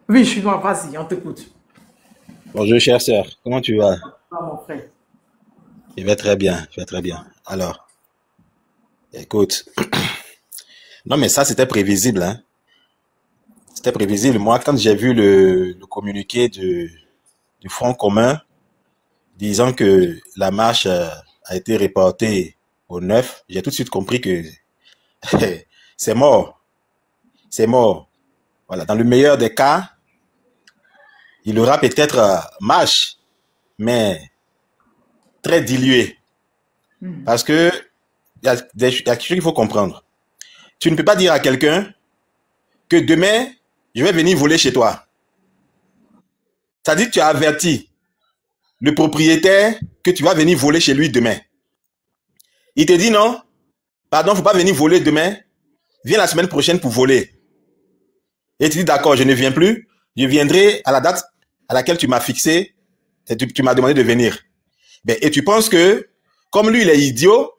Oui, chinois, vas-y, on t'écoute. Bonjour, chère sœur. Comment tu vas? Ah, mon frère. Je vais très bien, je vais très bien. Alors, écoute, non mais ça c'était prévisible, hein. C'était prévisible. Moi, quand j'ai vu le communiqué du Front commun disant que la marche a été reportée au 9, j'ai tout de suite compris que c'est mort, c'est mort. Voilà, dans le meilleur des cas, il y aura peut-être marche, mais très diluée. Mhm. Parce que il y a quelque chose qu'il faut comprendre. Tu ne peux pas dire à quelqu'un que demain, je vais venir voler chez toi. C'est-à-dire que tu as averti le propriétaire que tu vas venir voler chez lui demain. Il te dit non, pardon, il ne faut pas venir voler demain, viens la semaine prochaine pour voler. Et tu dis d'accord, je ne viens plus, je viendrai à la date à laquelle tu m'as fixé et tu m'as demandé de venir. Et tu penses que, comme lui, il est idiot,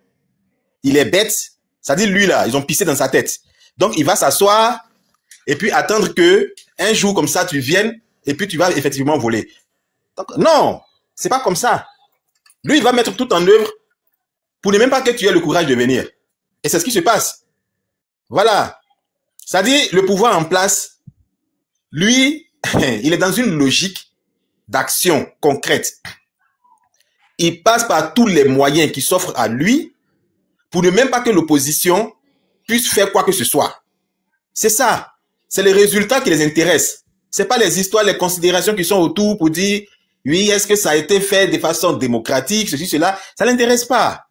il est bête, c'est-à-dire lui là, ils ont pissé dans sa tête. Donc il va s'asseoir et puis attendre que un jour comme ça tu viennes et puis tu vas effectivement voler. Donc, non, c'est pas comme ça. Lui, il va mettre tout en œuvre pour ne même pas que tu aies le courage de venir. Et c'est ce qui se passe. Voilà. C'est-à-dire, le pouvoir en place, lui, il est dans une logique d'action concrète. Il passe par tous les moyens qui s'offrent à lui pour ne même pas que l'opposition puisse faire quoi que ce soit. C'est ça. C'est les résultats qui les intéressent. C'est pas les histoires, les considérations qui sont autour pour dire oui, est-ce que ça a été fait de façon démocratique, ceci, cela. Ça l'intéresse pas.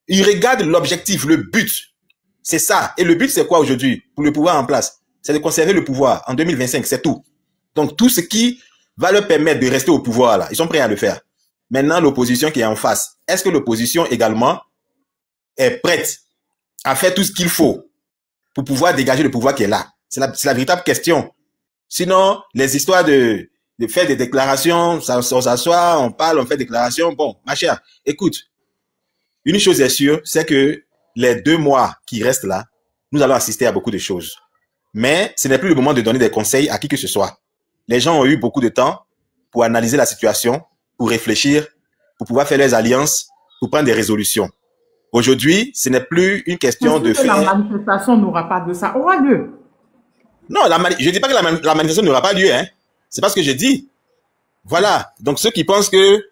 Il regarde l'objectif, le but. C'est ça. Et le but, c'est quoi aujourd'hui pour le pouvoir en place? C'est de conserver le pouvoir en 2025, c'est tout. Donc, tout ce qui va leur permettre de rester au pouvoir, là, ils sont prêts à le faire. Maintenant, l'opposition qui est en face, est-ce que l'opposition également est prête à faire tout ce qu'il faut pour pouvoir dégager le pouvoir qui est là? C'est la véritable question. Sinon, les histoires de faire des déclarations, on s'assoit, on parle, on fait des déclarations. Bon, ma chère, écoute, une chose est sûre, c'est que les 2 mois qui restent là, nous allons assister à beaucoup de choses. Mais ce n'est plus le moment de donner des conseils à qui que ce soit. Les gens ont eu beaucoup de temps pour analyser la situation, pour réfléchir, pour pouvoir faire leurs alliances, pour prendre des résolutions. Aujourd'hui, ce n'est plus une C'est question sûr de que la faire... manifestation n'aura pas de ça. Aura lieu. Non, je ne dis pas que la manifestation n'aura pas lieu. Hein. C'est pas ce que je dis. Voilà. Donc, ceux qui pensent que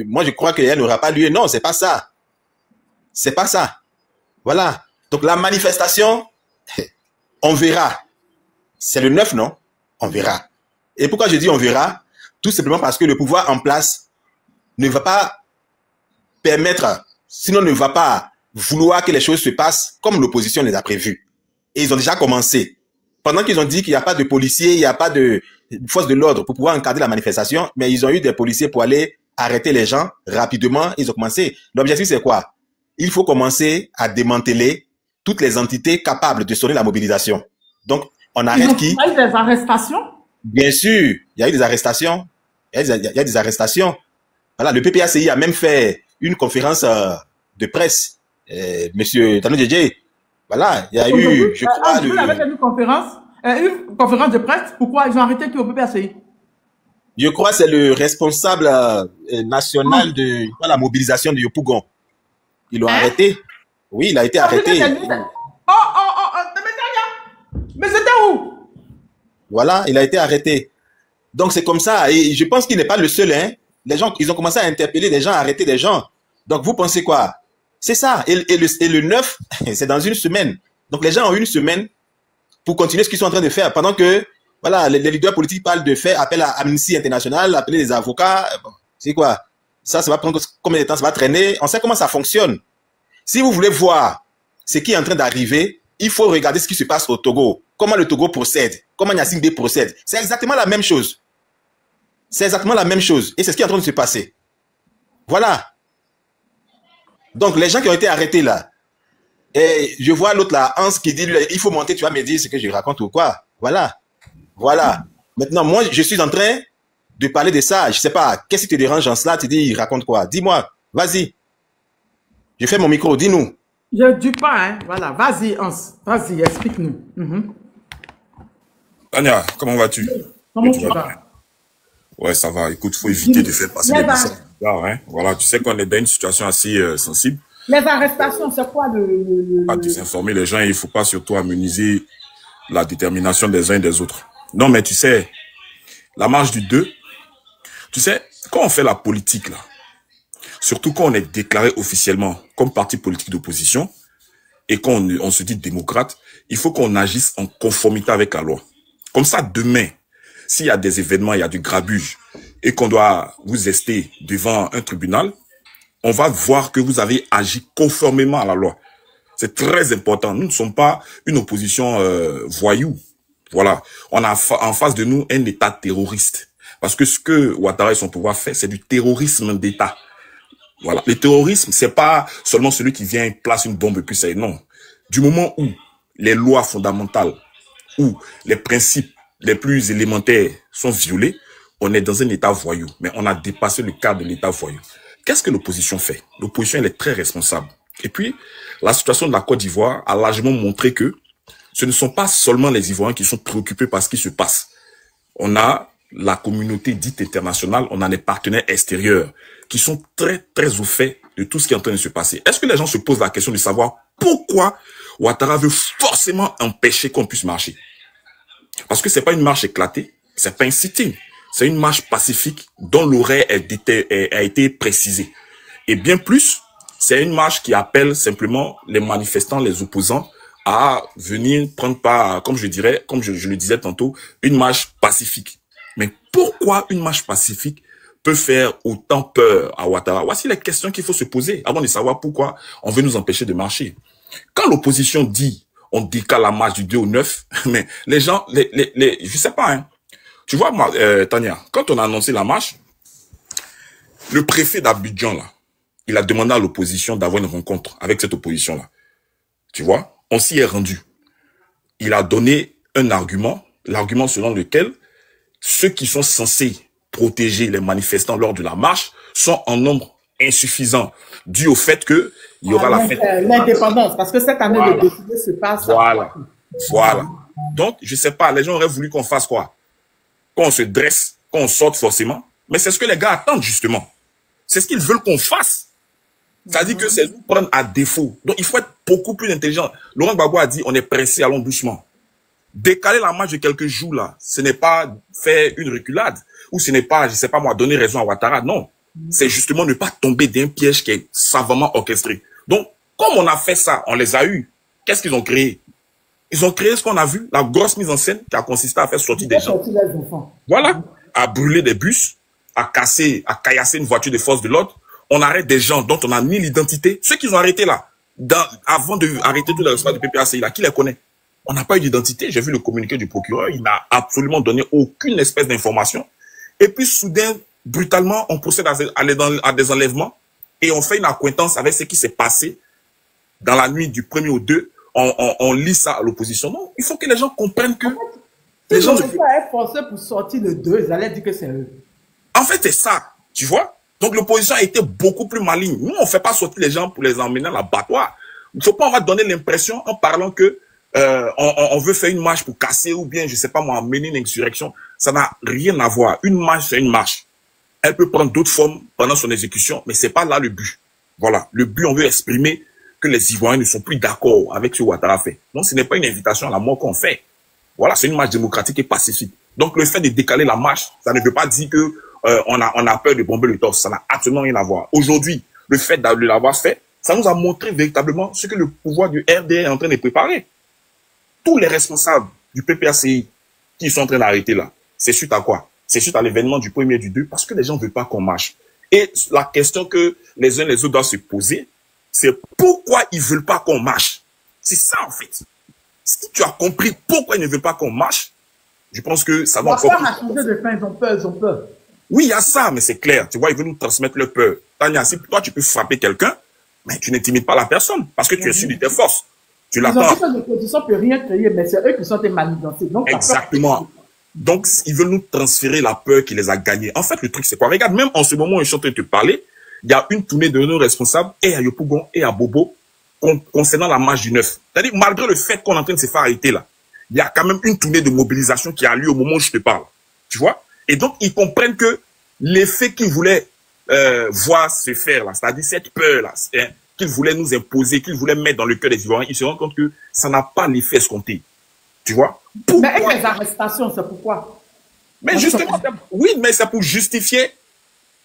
moi, je crois qu'elle n'aura pas lieu. Non, c'est pas ça. C'est pas ça. Voilà. Donc, la manifestation, on verra. C'est le 9, non? On verra. Et pourquoi je dis on verra? Tout simplement parce que le pouvoir en place ne va pas permettre, sinon ne va pas vouloir que les choses se passent comme l'opposition les a prévues. Et ils ont déjà commencé. Pendant qu'ils ont dit qu'il n'y a pas de policiers, il n'y a pas de force de l'ordre pour pouvoir encadrer la manifestation, mais ils ont eu des policiers pour aller arrêter les gens rapidement. Ils ont commencé. L'objectif, c'est quoi? Il faut commencer à démanteler toutes les entités capables de sonner la mobilisation. Donc, on Ils arrête ont qui? fait des arrestations. Bien sûr, il y a eu des arrestations. Il y a des arrestations. Voilà, le PPACI a même fait une conférence de presse. Monsieur Tano Djedje, voilà, il y a Aujourd'hui, eu, je crois, vous avez fait une conférence de presse. Pourquoi ils ont arrêté qui au PPACI? je crois c'est le responsable national de la mobilisation de Yopougon. Ils l'ont Hein? arrêté. Oui, il a été Ça veut dire que arrêté. mais c'était où? Voilà, il a été arrêté. Donc c'est comme ça. Et je pense qu'il n'est pas le seul. Hein. Les gens, ils ont commencé à interpeller des gens, à arrêter des gens. Donc vous pensez quoi? C'est ça. Et le 9, c'est dans une semaine. Donc les gens ont une semaine pour continuer ce qu'ils sont en train de faire. Pendant que voilà, les leaders politiques parlent de faire appel à Amnesty International, appeler les avocats. Bon, c'est quoi? Ça va prendre combien de temps? Ça va traîner. On sait comment ça fonctionne. Si vous voulez voir ce qui est en train d'arriver, il faut regarder ce qui se passe au Togo. Comment le Togo procède. Comment Gnassingbé B procède. C'est exactement la même chose. C'est exactement la même chose. Et c'est ce qui est en train de se passer. Voilà. Donc, les gens qui ont été arrêtés là, et je vois l'autre là, Hans, qui dit, il faut monter, tu vas me dire ce que je raconte ou quoi. Voilà. Voilà. Maintenant, moi, je suis en train de parler de ça. Je sais pas, qu'est-ce qui te dérange en cela? Tu dis, il raconte quoi? Dis-moi. Vas-y. Je fais mon micro. Dis-nous. Je ne dis pas, hein. Voilà, vas-y, Hans. Vas-y, explique-nous. Tania, comment vas-tu? Comment Tu tu vas vas? bien? Ouais, ça va. Écoute, faut éviter de faire passer Les, des ar- messages bizarres, hein. Voilà, tu sais qu'on est dans une situation assez sensible. les arrestations, c'est quoi Pas désinformer les gens et il faut pas surtout amenuiser la détermination des uns et des autres. Non, mais tu sais, la marche du 2, tu sais, quand on fait la politique, là, surtout quand on est déclaré officiellement comme parti politique d'opposition et quand on se dit démocrate, il faut qu'on agisse en conformité avec la loi. Comme ça, demain, s'il y a des événements, il y a du grabuge et qu'on doit vous rester devant un tribunal, on va voir que vous avez agi conformément à la loi. C'est très important. Nous ne sommes pas une opposition voyou. Voilà. On a en face de nous un État terroriste. Parce que ce que Ouattara et son pouvoir fait, c'est du terrorisme d'État. Voilà. Le terrorisme, c'est pas seulement celui qui vient et place une bombe et puis ça est non. Du moment où les lois fondamentales, où les principes les plus élémentaires sont violés, on est dans un État voyou. Mais on a dépassé le cadre de l'État voyou. Qu'est-ce que l'opposition fait? L'opposition, elle est très responsable. Et puis, la situation de la Côte d'Ivoire a largement montré que ce ne sont pas seulement les Ivoiriens qui sont préoccupés par ce qui se passe. On a la communauté dite internationale, on a les partenaires extérieurs qui sont très, très au fait de tout ce qui est en train de se passer. Est-ce que les gens se posent la question de savoir pourquoi Ouattara veut forcément empêcher qu'on puisse marcher? Parce que c'est pas une marche éclatée, c'est pas un sit-in. C'est une marche pacifique dont l'horaire a été précisé. Et bien plus, c'est une marche qui appelle simplement les manifestants, les opposants, à venir prendre part, comme je dirais, comme je le disais tantôt, une marche pacifique. Mais pourquoi une marche pacifique peut faire autant peur à Ouattara? Voici les questions qu'il faut se poser avant de savoir pourquoi on veut nous empêcher de marcher. Quand l'opposition dit on décale la marche du 2 au 9, mais les gens, je sais pas, hein. Tu vois, moi, Tania, quand on a annoncé la marche, le préfet d'Abidjan, là, il a demandé à l'opposition d'avoir une rencontre avec cette opposition-là. Tu vois, on s'y est rendu. Il a donné un argument, l'argument selon lequel ceux qui sont censés protéger les manifestants lors de la marche sont en nombre insuffisant, dû au fait que il y aura la fête. L'indépendance, parce que cette année, le défilé se passe. Voilà. Donc, je sais pas, les gens auraient voulu qu'on fasse quoi? Qu'on se dresse, qu'on sorte forcément. Mais c'est ce que les gars attendent, justement. C'est ce qu'ils veulent qu'on fasse. C'est-à-dire que c'est nous prendre à défaut. Donc, il faut être beaucoup plus intelligent. Laurent Gbagbo a dit, on est pressé, allons doucement. Décaler la marche de quelques jours, là, ce n'est pas faire une reculade. Ou ce n'est pas, je sais pas moi, donner raison à Ouattara. Non. C'est justement ne pas tomber d'un piège qui est savamment orchestré. Donc, comme on a fait ça, on les a eus. Qu'est-ce qu'ils ont créé? Ils ont créé ce qu'on a vu, la grosse mise en scène qui a consisté à faire sortir des gens. Voilà. À brûler des bus, à caillasser une voiture de force de l'ordre. On arrête des gens dont on n'a ni l'identité. Ceux qu'ils ont arrêtés là, avant de arrêter tous les responsables du PPACI là, qui les connaît? On n'a pas eu d'identité. J'ai vu le communiqué du procureur. Il n'a absolument donné aucune espèce d'information. Et puis, soudain, brutalement, on procède à des enlèvements et on fait une acquaintance avec ce qui s'est passé dans la nuit du 1er au 2. On lit ça à l'opposition. Non, il faut que les gens comprennent que... Les gens ne peuvent pas être forcés pour sortir le 2. Ils allaient dire que c'est eux. En fait, c'est ça. Tu vois? Donc, l'opposition a été beaucoup plus maligne. Nous, on ne fait pas sortir les gens pour les emmener à l'abattoir. Il ne faut pas, on va donner l'impression en parlant que on veut faire une marche pour casser ou bien, je sais pas moi, mener une insurrection. Ça n'a rien à voir. Une marche, c'est une marche. Elle peut prendre d'autres formes pendant son exécution, mais c'est pas là le but. Voilà. Le but, on veut exprimer que les Ivoiriens ne sont plus d'accord avec ce que Ouattara fait. Donc, ce n'est pas une invitation à la mort qu'on fait. Voilà, c'est une marche démocratique et pacifique. Donc, le fait de décaler la marche, ça ne veut pas dire que on a peur de bomber le torse. Ça n'a absolument rien à voir. Aujourd'hui, le fait de l'avoir fait, ça nous a montré véritablement ce que le pouvoir du RDR est en train de préparer. Tous les responsables du PPACI qui sont en train d'arrêter là, c'est suite à quoi? C'est suite à l'événement du 1er du 2, parce que les gens ne veulent pas qu'on marche. Et la question que les uns les autres doivent se poser, c'est pourquoi ils ne veulent pas qu'on marche? C'est ça en fait. Si tu as compris pourquoi ils ne veulent pas qu'on marche, je pense que ça va encore... À changer de fin, ils ont peur. Oui, il y a ça, mais c'est clair. Tu vois, ils veulent nous transmettre leur peur. Tania, si toi tu peux frapper quelqu'un, mais tu n'intimides pas la personne, parce que tu es sûr de tes forces. Tu l'attends. Ils ont dit que l'opposition ne peut rien créer, mais c'est eux qui sont des manigantés. Exactement. Donc, ils veulent nous transférer la peur qui les a gagnés. En fait, le truc, c'est quoi? Regarde, même en ce moment où je suis en train de te parler, il y a une tournée de nos responsables, et à Yopougon, et à Bobo, concernant la marche du 9. C'est-à-dire, malgré le fait qu'on est en train de se faire arrêter là, il y a quand même une tournée de mobilisation qui a lieu au moment où je te parle. Tu vois? Et donc, ils comprennent que l'effet qu'ils voulaient voir se faire, là, c'est-à-dire cette peur-là, hein, qu'ils voulaient nous imposer, qu'ils voulaient mettre dans le cœur des Ivoiriens, ils se rendent compte que ça n'a pas l'effet escompté. Tu vois? Mais avec les arrestations, c'est pourquoi? Mais justement, oui, mais c'est pour justifier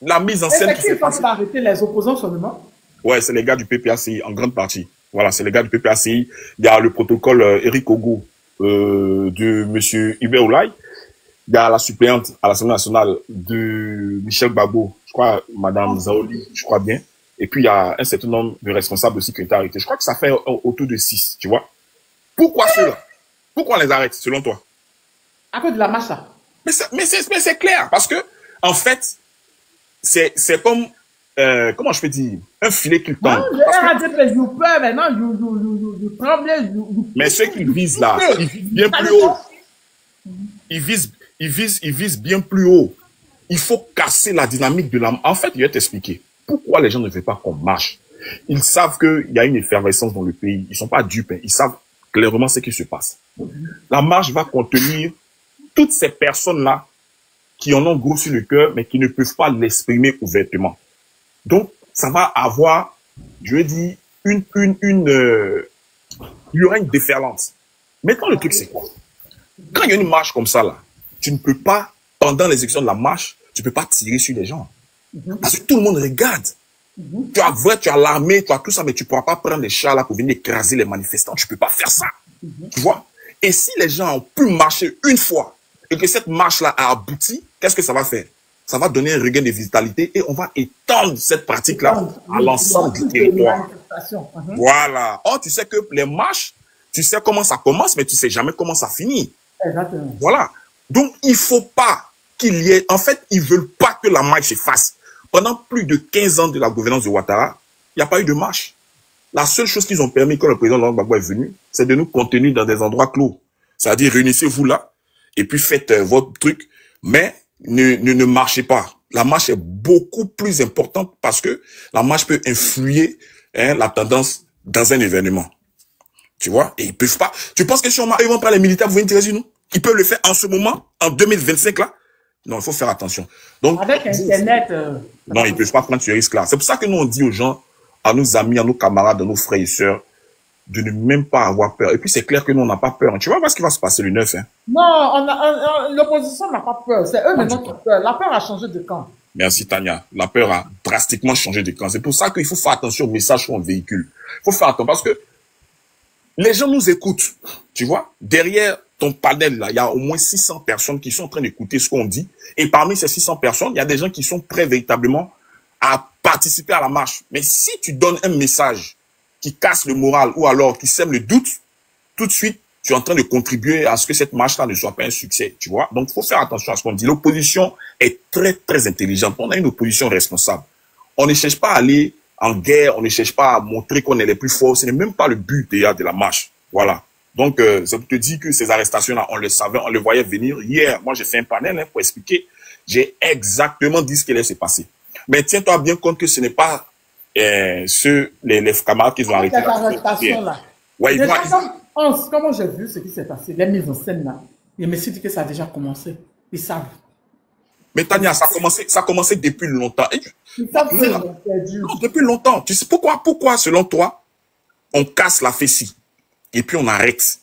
la mise en scène. Est-ce qu'ils pensent arrêter les opposants seulement? Ouais, c'est les gars du PPACI, en grande partie. Voilà, c'est les gars du PPACI. Il y a le protocole Eric Ogo de monsieur Hubert Oulay. Il y a la suppléante à l'Assemblée nationale de Michel Babo, je crois, madame Zaoli, je crois bien. Et puis, il y a un certain nombre de responsables aussi qui ont été arrêtés. Je crois que ça fait autour de 6, tu vois. Pourquoi ceux-là? Pourquoi on les arrête, selon toi? À cause de la marche là. Mais c'est clair, parce que, en fait, c'est comme, comment je peux dire, un filet qu'ils tendent. Mais ceux qui visent là, ils visent bien plus haut. Ils visent bien plus haut. Il faut casser la dynamique de la... En fait, je vais t'expliquer. Pourquoi les gens ne veulent pas qu'on marche? Ils savent qu'il y a une effervescence dans le pays. Ils ne sont pas dupes. Hein. Ils savent clairement ce qui se passe. La marche va contenir toutes ces personnes-là qui en ont gros sur le cœur, mais qui ne peuvent pas l'exprimer ouvertement. Donc, ça va avoir, je veux dire, il y aura une déferlante. Maintenant, le truc, c'est quoi? Quand il y a une marche comme ça, là, tu ne peux pas, pendant l'exécution de la marche, tu ne peux pas tirer sur les gens. Parce que tout le monde regarde. Tu as l'armée, tu as tout ça, mais tu ne pourras pas prendre les chars là pour venir écraser les manifestants. Tu ne peux pas faire ça. Tu vois? Et si les gens ont pu marcher une fois et que cette marche-là a abouti, qu'est-ce que ça va faire? Ça va donner un regain de vitalité et on va étendre cette pratique-là à l'ensemble du territoire. Voilà. Or, tu sais que les marches, tu sais comment ça commence, mais tu ne sais jamais comment ça finit. Exactement. Voilà. Donc, il ne faut pas qu'il y ait... En fait, ils ne veulent pas que la marche se fasse. Pendant plus de 15 ans de la gouvernance de Ouattara, il n'y a pas eu de marche. La seule chose qu'ils ont permis quand le président Laurent Gbagbo est venu, c'est de nous contenir dans des endroits clos. C'est-à-dire, réunissez-vous là, et puis faites votre truc, mais ne marchez pas. La marche est beaucoup plus importante parce que la marche peut influer la tendance dans un événement. Tu vois? Et ils peuvent pas. Tu penses que si ils vont pas les militaires pour venir tirer sur nous? Ils peuvent le faire en ce moment, en 2025 là? Non, il faut faire attention. Donc, avec Internet... non, ils peuvent pas prendre ce risque-là. C'est pour ça que nous, on dit aux gens, à nos amis, à nos camarades, à nos frères et sœurs, de ne même pas avoir peur. Et puis, c'est clair que nous, on n'a pas peur. Tu vois pas ce qui va se passer le 9, hein? Non, l'opposition n'a pas peur. C'est eux maintenant qui ont peur. La peur a changé de camp. Merci, Tania. La peur a drastiquement changé de camp. C'est pour ça qu'il faut faire attention au message qu'on véhicule. Il faut faire attention parce que les gens nous écoutent. Tu vois? Derrière ton panel, là, il y a au moins 600 personnes qui sont en train d'écouter ce qu'on dit. Et parmi ces 600 personnes, il y a des gens qui sont prêts véritablement à participer à la marche. Mais si tu donnes un message qui casse le moral ou alors qui sème le doute, tout de suite, tu es en train de contribuer à ce que cette marche-là ne soit pas un succès, tu vois. Donc, il faut faire attention à ce qu'on dit. L'opposition est très, très intelligente. On a une opposition responsable. On ne cherche pas à aller en guerre, on ne cherche pas à montrer qu'on est les plus forts. Ce n'est même pas le but déjà de la marche. Voilà. Donc, ça te dit que ces arrestations-là, on le savait, on le voyait venir. Hier, moi, j'ai fait un panel pour expliquer. J'ai exactement dit ce qui allait se passer. Mais tiens-toi bien compte que ce n'est pas les camarades qui ont arrêté. Cette arrestation-là. Ouais, comment j'ai vu ce qui s'est passé, les mises en scène là, je me suis dit que ça a déjà commencé. Ils savent. Mais Tania, ça a commencé depuis longtemps. Ils savent que non, depuis longtemps. Tu sais pourquoi, selon toi, on casse la FECI et puis on arrête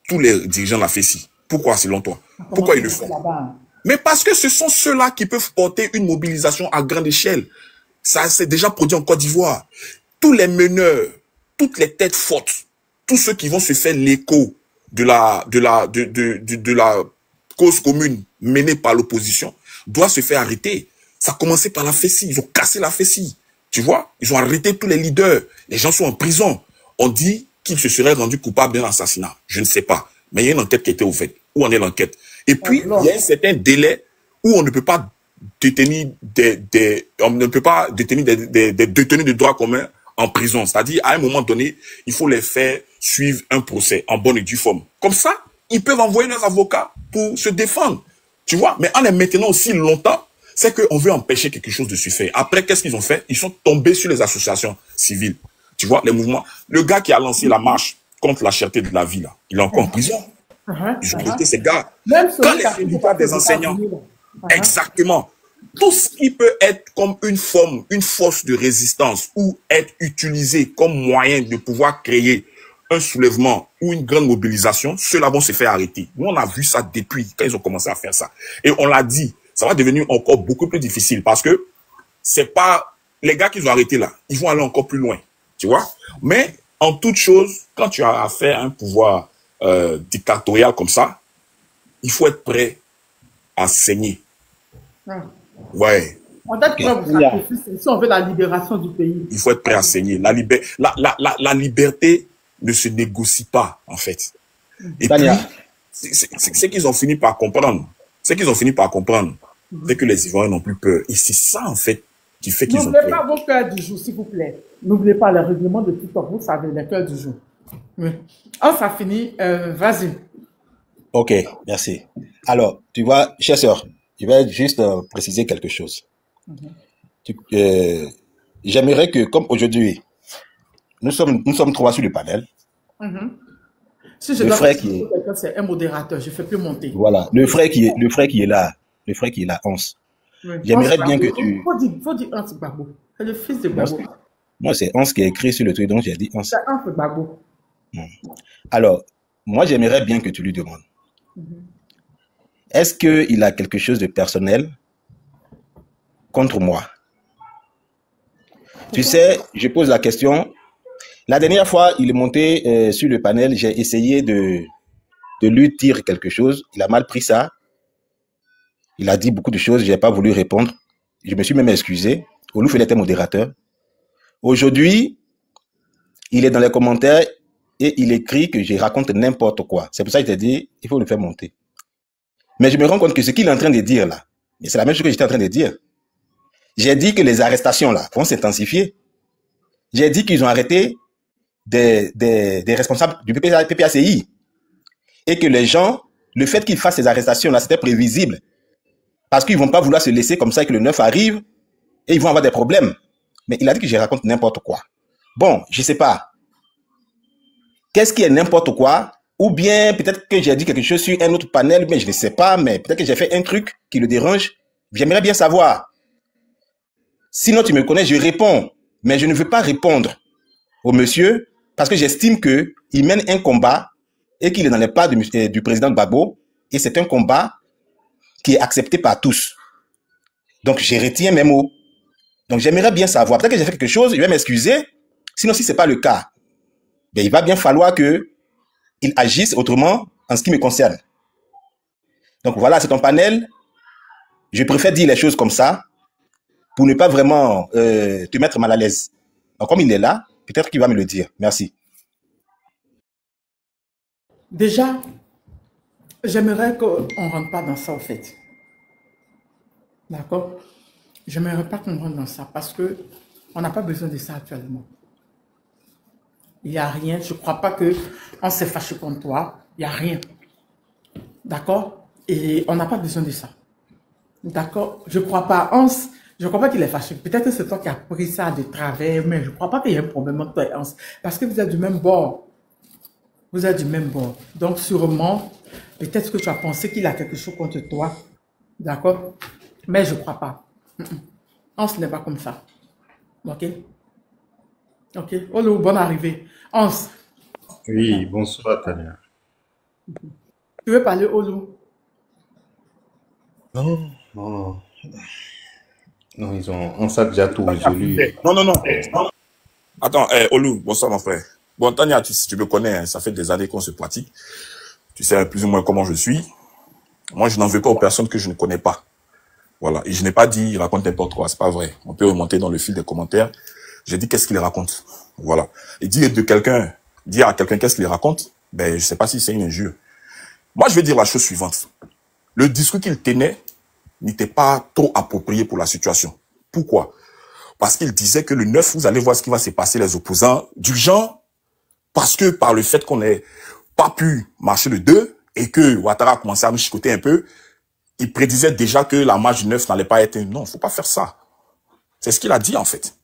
tous les dirigeants de la FECI? Pourquoi, selon toi? Pourquoi ils le font? Mais parce que ce sont ceux-là qui peuvent porter une mobilisation à grande échelle. Ça s'est déjà produit en Côte d'Ivoire. Tous les meneurs, toutes les têtes fortes, tous ceux qui vont se faire l'écho de la cause commune menée par l'opposition doivent se faire arrêter. Ça a commencé par la FECI. Ils ont cassé la FECI. Tu vois? Ils ont arrêté tous les leaders. Les gens sont en prison. On dit qu'ils se seraient rendus coupables d'un assassinat. Je ne sais pas. Mais il y a une enquête qui a été ouverte. Où en est l'enquête? Et puis, il y a un certain délai où on ne peut pas détenir des détenus de droit commun en prison. C'est-à-dire, à un moment donné, il faut les faire suivre un procès en bonne et due forme. Comme ça, ils peuvent envoyer leurs avocats pour se défendre. Tu vois? Mais en les maintenant aussi longtemps, c'est qu'on veut empêcher quelque chose de se faire. Après, qu'est-ce qu'ils ont fait? Ils sont tombés sur les associations civiles. Tu vois, les mouvements. Le gars qui a lancé la marche contre la cherté de la vie, là, il est encore en prison. Ils ont arrêté ces gars. Même Quand celui les qui a fait syndicats des aux enseignants, États-Unis, là. exactement, tout ce qui peut être comme une forme, une force de résistance ou être utilisé comme moyen de pouvoir créer un soulèvement ou une grande mobilisation, ceux-là vont se faire arrêter. Nous, on a vu ça depuis quand ils ont commencé à faire ça. Et on l'a dit, ça va devenir encore beaucoup plus difficile parce que c'est pas les gars qu'ils ont arrêtés là, ils vont aller encore plus loin, tu vois. Mais en toute chose, quand tu as affaire à un pouvoir dictatorial comme ça, il faut être prêt à saigner. Ouais. On doit être prêt au sacrifice si on veut la libération du pays. Il faut être prêt à saigner. La liberté ne se négocie pas, en fait. Et puis, c'est qu'ils ont fini par comprendre. C'est qu'ils ont fini par comprendre. C'est que les Ivoiriens n'ont plus peur. Et c'est ça, en fait, qui fait qu'ils ont peur. N'oubliez pas vos cœurs du jour, s'il vous plaît. N'oubliez pas le règlement de TikTok. Vous savez, les cœurs du jour. Oui. Oh, ça finit. Vas-y. Ok, merci. Alors, tu vois, chère sœur, je vais juste préciser quelque chose. J'aimerais que, comme aujourd'hui, nous sommes trois sur le panel. Si je dois quelqu'un, c'est un modérateur, je ne fais plus monter. Voilà, le frère qui est là, 11. Oui. J'aimerais bien que tu... Il faut dire 11 Gbagbo. C'est le fils de Gbagbo. Moi, c'est 11 qui est écrit sur le truc, donc j'ai dit 11. C'est 11 Gbagbo. Alors, moi, j'aimerais bien que tu lui demandes. Est-ce qu'il a quelque chose de personnel contre moi? Tu sais, je pose la question. La dernière fois, il est monté sur le panel, j'ai essayé de lui dire quelque chose. Il a mal pris ça. Il a dit beaucoup de choses, je n'ai pas voulu répondre. Je me suis même excusé. Olouf, il était modérateur. Aujourd'hui, il est dans les commentaires et il écrit que je raconte n'importe quoi. C'est pour ça que je t'ai dit, il faut le faire monter. Mais je me rends compte que ce qu'il est en train de dire là, c'est la même chose que j'étais en train de dire. J'ai dit que les arrestations là vont s'intensifier. J'ai dit qu'ils ont arrêté des responsables du PPACI. Et que les gens, le fait qu'ils fassent ces arrestations là, c'était prévisible. Parce qu'ils ne vont pas vouloir se laisser comme ça et que le 9 arrive et ils vont avoir des problèmes. Mais il a dit que je raconte n'importe quoi. Bon, je ne sais pas. Qu'est-ce qui est n'importe quoi? Ou bien peut-être que j'ai dit quelque chose sur un autre panel, mais je ne sais pas, mais peut-être que j'ai fait un truc qui le dérange. J'aimerais bien savoir. Sinon, tu me connais, je réponds. Mais je ne veux pas répondre au monsieur parce que j'estime qu'il mène un combat et qu'il est dans les pas du président Gbagbo. Et c'est un combat qui est accepté par tous. Donc, je retiens mes mots. Donc, j'aimerais bien savoir. Peut-être que j'ai fait quelque chose, je vais m'excuser. Sinon, si ce n'est pas le cas, ben, il va bien falloir qu'il agisse autrement en ce qui me concerne. Donc, voilà, c'est ton panel. Je préfère dire les choses comme ça pour ne pas vraiment te mettre mal à l'aise. Donc, comme il est là, peut-être qu'il va me le dire. Merci. Déjà, j'aimerais qu'on ne rentre pas dans ça, en fait. D'accord? J'aimerais pas qu'on rentre dans ça parce qu'on n'a pas besoin de ça actuellement. Il n'y a rien. Je ne crois pas qu'on s'est fâché contre toi. Il n'y a rien. D'accord? Et on n'a pas besoin de ça. D'accord? Je ne crois pas. Je ne crois pas qu'il est fâché. Peut-être que c'est toi qui as pris ça de travers, mais je ne crois pas qu'il y ait un problème entre toi et Hans. Parce que vous êtes du même bord. Vous êtes du même bord. Donc, sûrement, peut-être que tu as pensé qu'il a quelque chose contre toi. D'accord? Mais je ne crois pas. Hans n'est pas comme ça. Ok? Ok. Olo, bonne arrivée. Hans. Oui, bonsoir, Tania. Tu veux parler, Olo? Non, non. Non, on s'est déjà tout résolu. Non. Attends, Olu, bonsoir mon frère. Bon, Tania, tu me connais, hein, ça fait des années qu'on se pratique. Tu sais plus ou moins comment je suis. Moi, je n'en veux pas aux personnes que je ne connais pas. Voilà. Et je n'ai pas dit, il raconte n'importe quoi, c'est pas vrai. On peut remonter dans le fil des commentaires. J'ai dit, qu'est-ce qu'il raconte? Voilà. Et dire à quelqu'un qu'est-ce qu'il raconte, ben, je sais pas si c'est une injure. Moi, je vais dire la chose suivante. Le discours qu'il tenait n'était pas trop approprié pour la situation. Pourquoi? Parce qu'il disait que le 9, vous allez voir ce qui va se passer, les opposants, du genre, parce que par le fait qu'on n'ait pas pu marcher le 2, et que Ouattara a commencé à nous chicoter un peu, il prédisait déjà que la marche du 9 n'allait pas être... Non, faut pas faire ça. C'est ce qu'il a dit, en fait.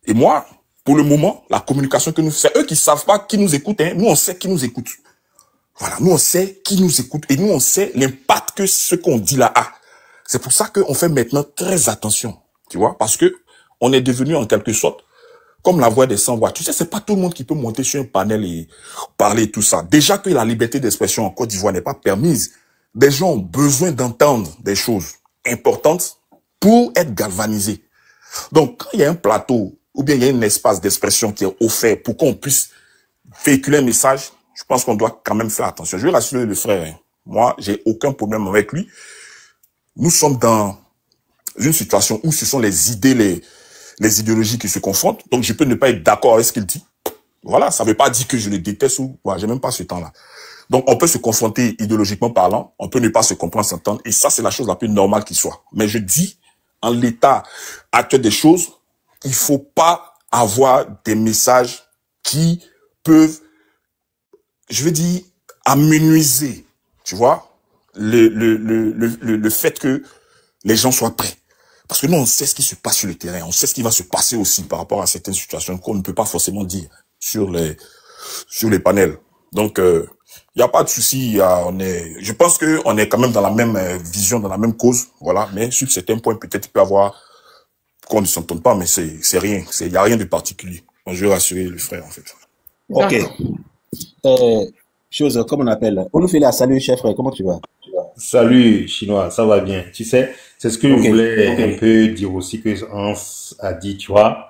Et moi, pour le moment, la communication que nous... C'est eux qui savent pas qui nous écoutent, hein. Nous, on sait qui nous écoute. Voilà, nous on sait qui nous écoute et nous on sait l'impact que ce qu'on dit là a. C'est pour ça qu'on fait maintenant très attention, tu vois, parce que on est devenu en quelque sorte comme la voix des sans-voix. Tu sais, c'est pas tout le monde qui peut monter sur un panel et parler tout ça. Déjà que la liberté d'expression en Côte d'Ivoire n'est pas permise, des gens ont besoin d'entendre des choses importantes pour être galvanisés. Donc, quand il y a un plateau ou bien il y a un espace d'expression qui est offert pour qu'on puisse véhiculer un message, je pense qu'on doit quand même faire attention. Je vais rassurer le frère. Hein. Moi, j'ai aucun problème avec lui. Nous sommes dans une situation où ce sont les idées, les idéologies qui se confrontent. Donc, je peux ne pas être d'accord avec ce qu'il dit. Voilà, ça ne veut pas dire que je le déteste ou... Voilà, j'ai même pas ce temps-là. Donc, on peut se confronter idéologiquement parlant, on peut ne pas se comprendre, s'entendre, et ça, c'est la chose la plus normale qui soit. Mais je dis, en l'état actuel des choses, il faut pas avoir des messages qui peuvent, je veux dire, amenuiser, tu vois, le fait que les gens soient prêts. Parce que nous, on sait ce qui se passe sur le terrain, on sait ce qui va se passer aussi par rapport à certaines situations qu'on ne peut pas forcément dire sur les panels. Donc, il n'y a pas de souci, je pense que on est quand même dans la même vision, dans la même cause, voilà. Mais sur certains points, peut-être il peut y avoir qu'on ne s'entende pas, mais c'est rien, il n'y a rien de particulier. Donc, je vais rassurer le frère, en fait. Ok. Chose, comme on appelle. On nous fait la salut, chef, comment tu vas? Salut, Chinois, ça va bien. Tu sais, c'est ce que je voulais un peu dire aussi que Hans a dit, tu vois.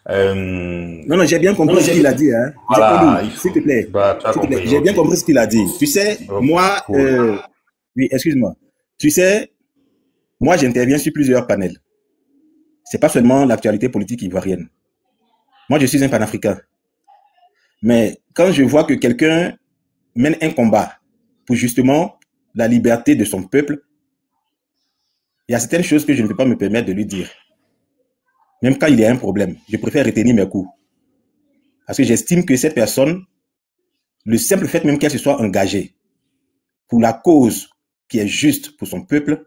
Non, j'ai bien compris ce qu'il a dit, hein. Voilà, s'il te plaît. Bah, J'ai bien compris ce qu'il a dit. Tu sais, moi, oui, excuse-moi. Tu sais, moi, j'interviens sur plusieurs panels. C'est pas seulement l'actualité politique ivoirienne. Moi, je suis un panafricain. Mais quand je vois que quelqu'un mène un combat pour justement la liberté de son peuple, il y a certaines choses que je ne peux pas me permettre de lui dire. Même quand il y a un problème, je préfère retenir mes coups. Parce que j'estime que cette personne, le simple fait même qu'elle se soit engagée pour la cause qui est juste pour son peuple,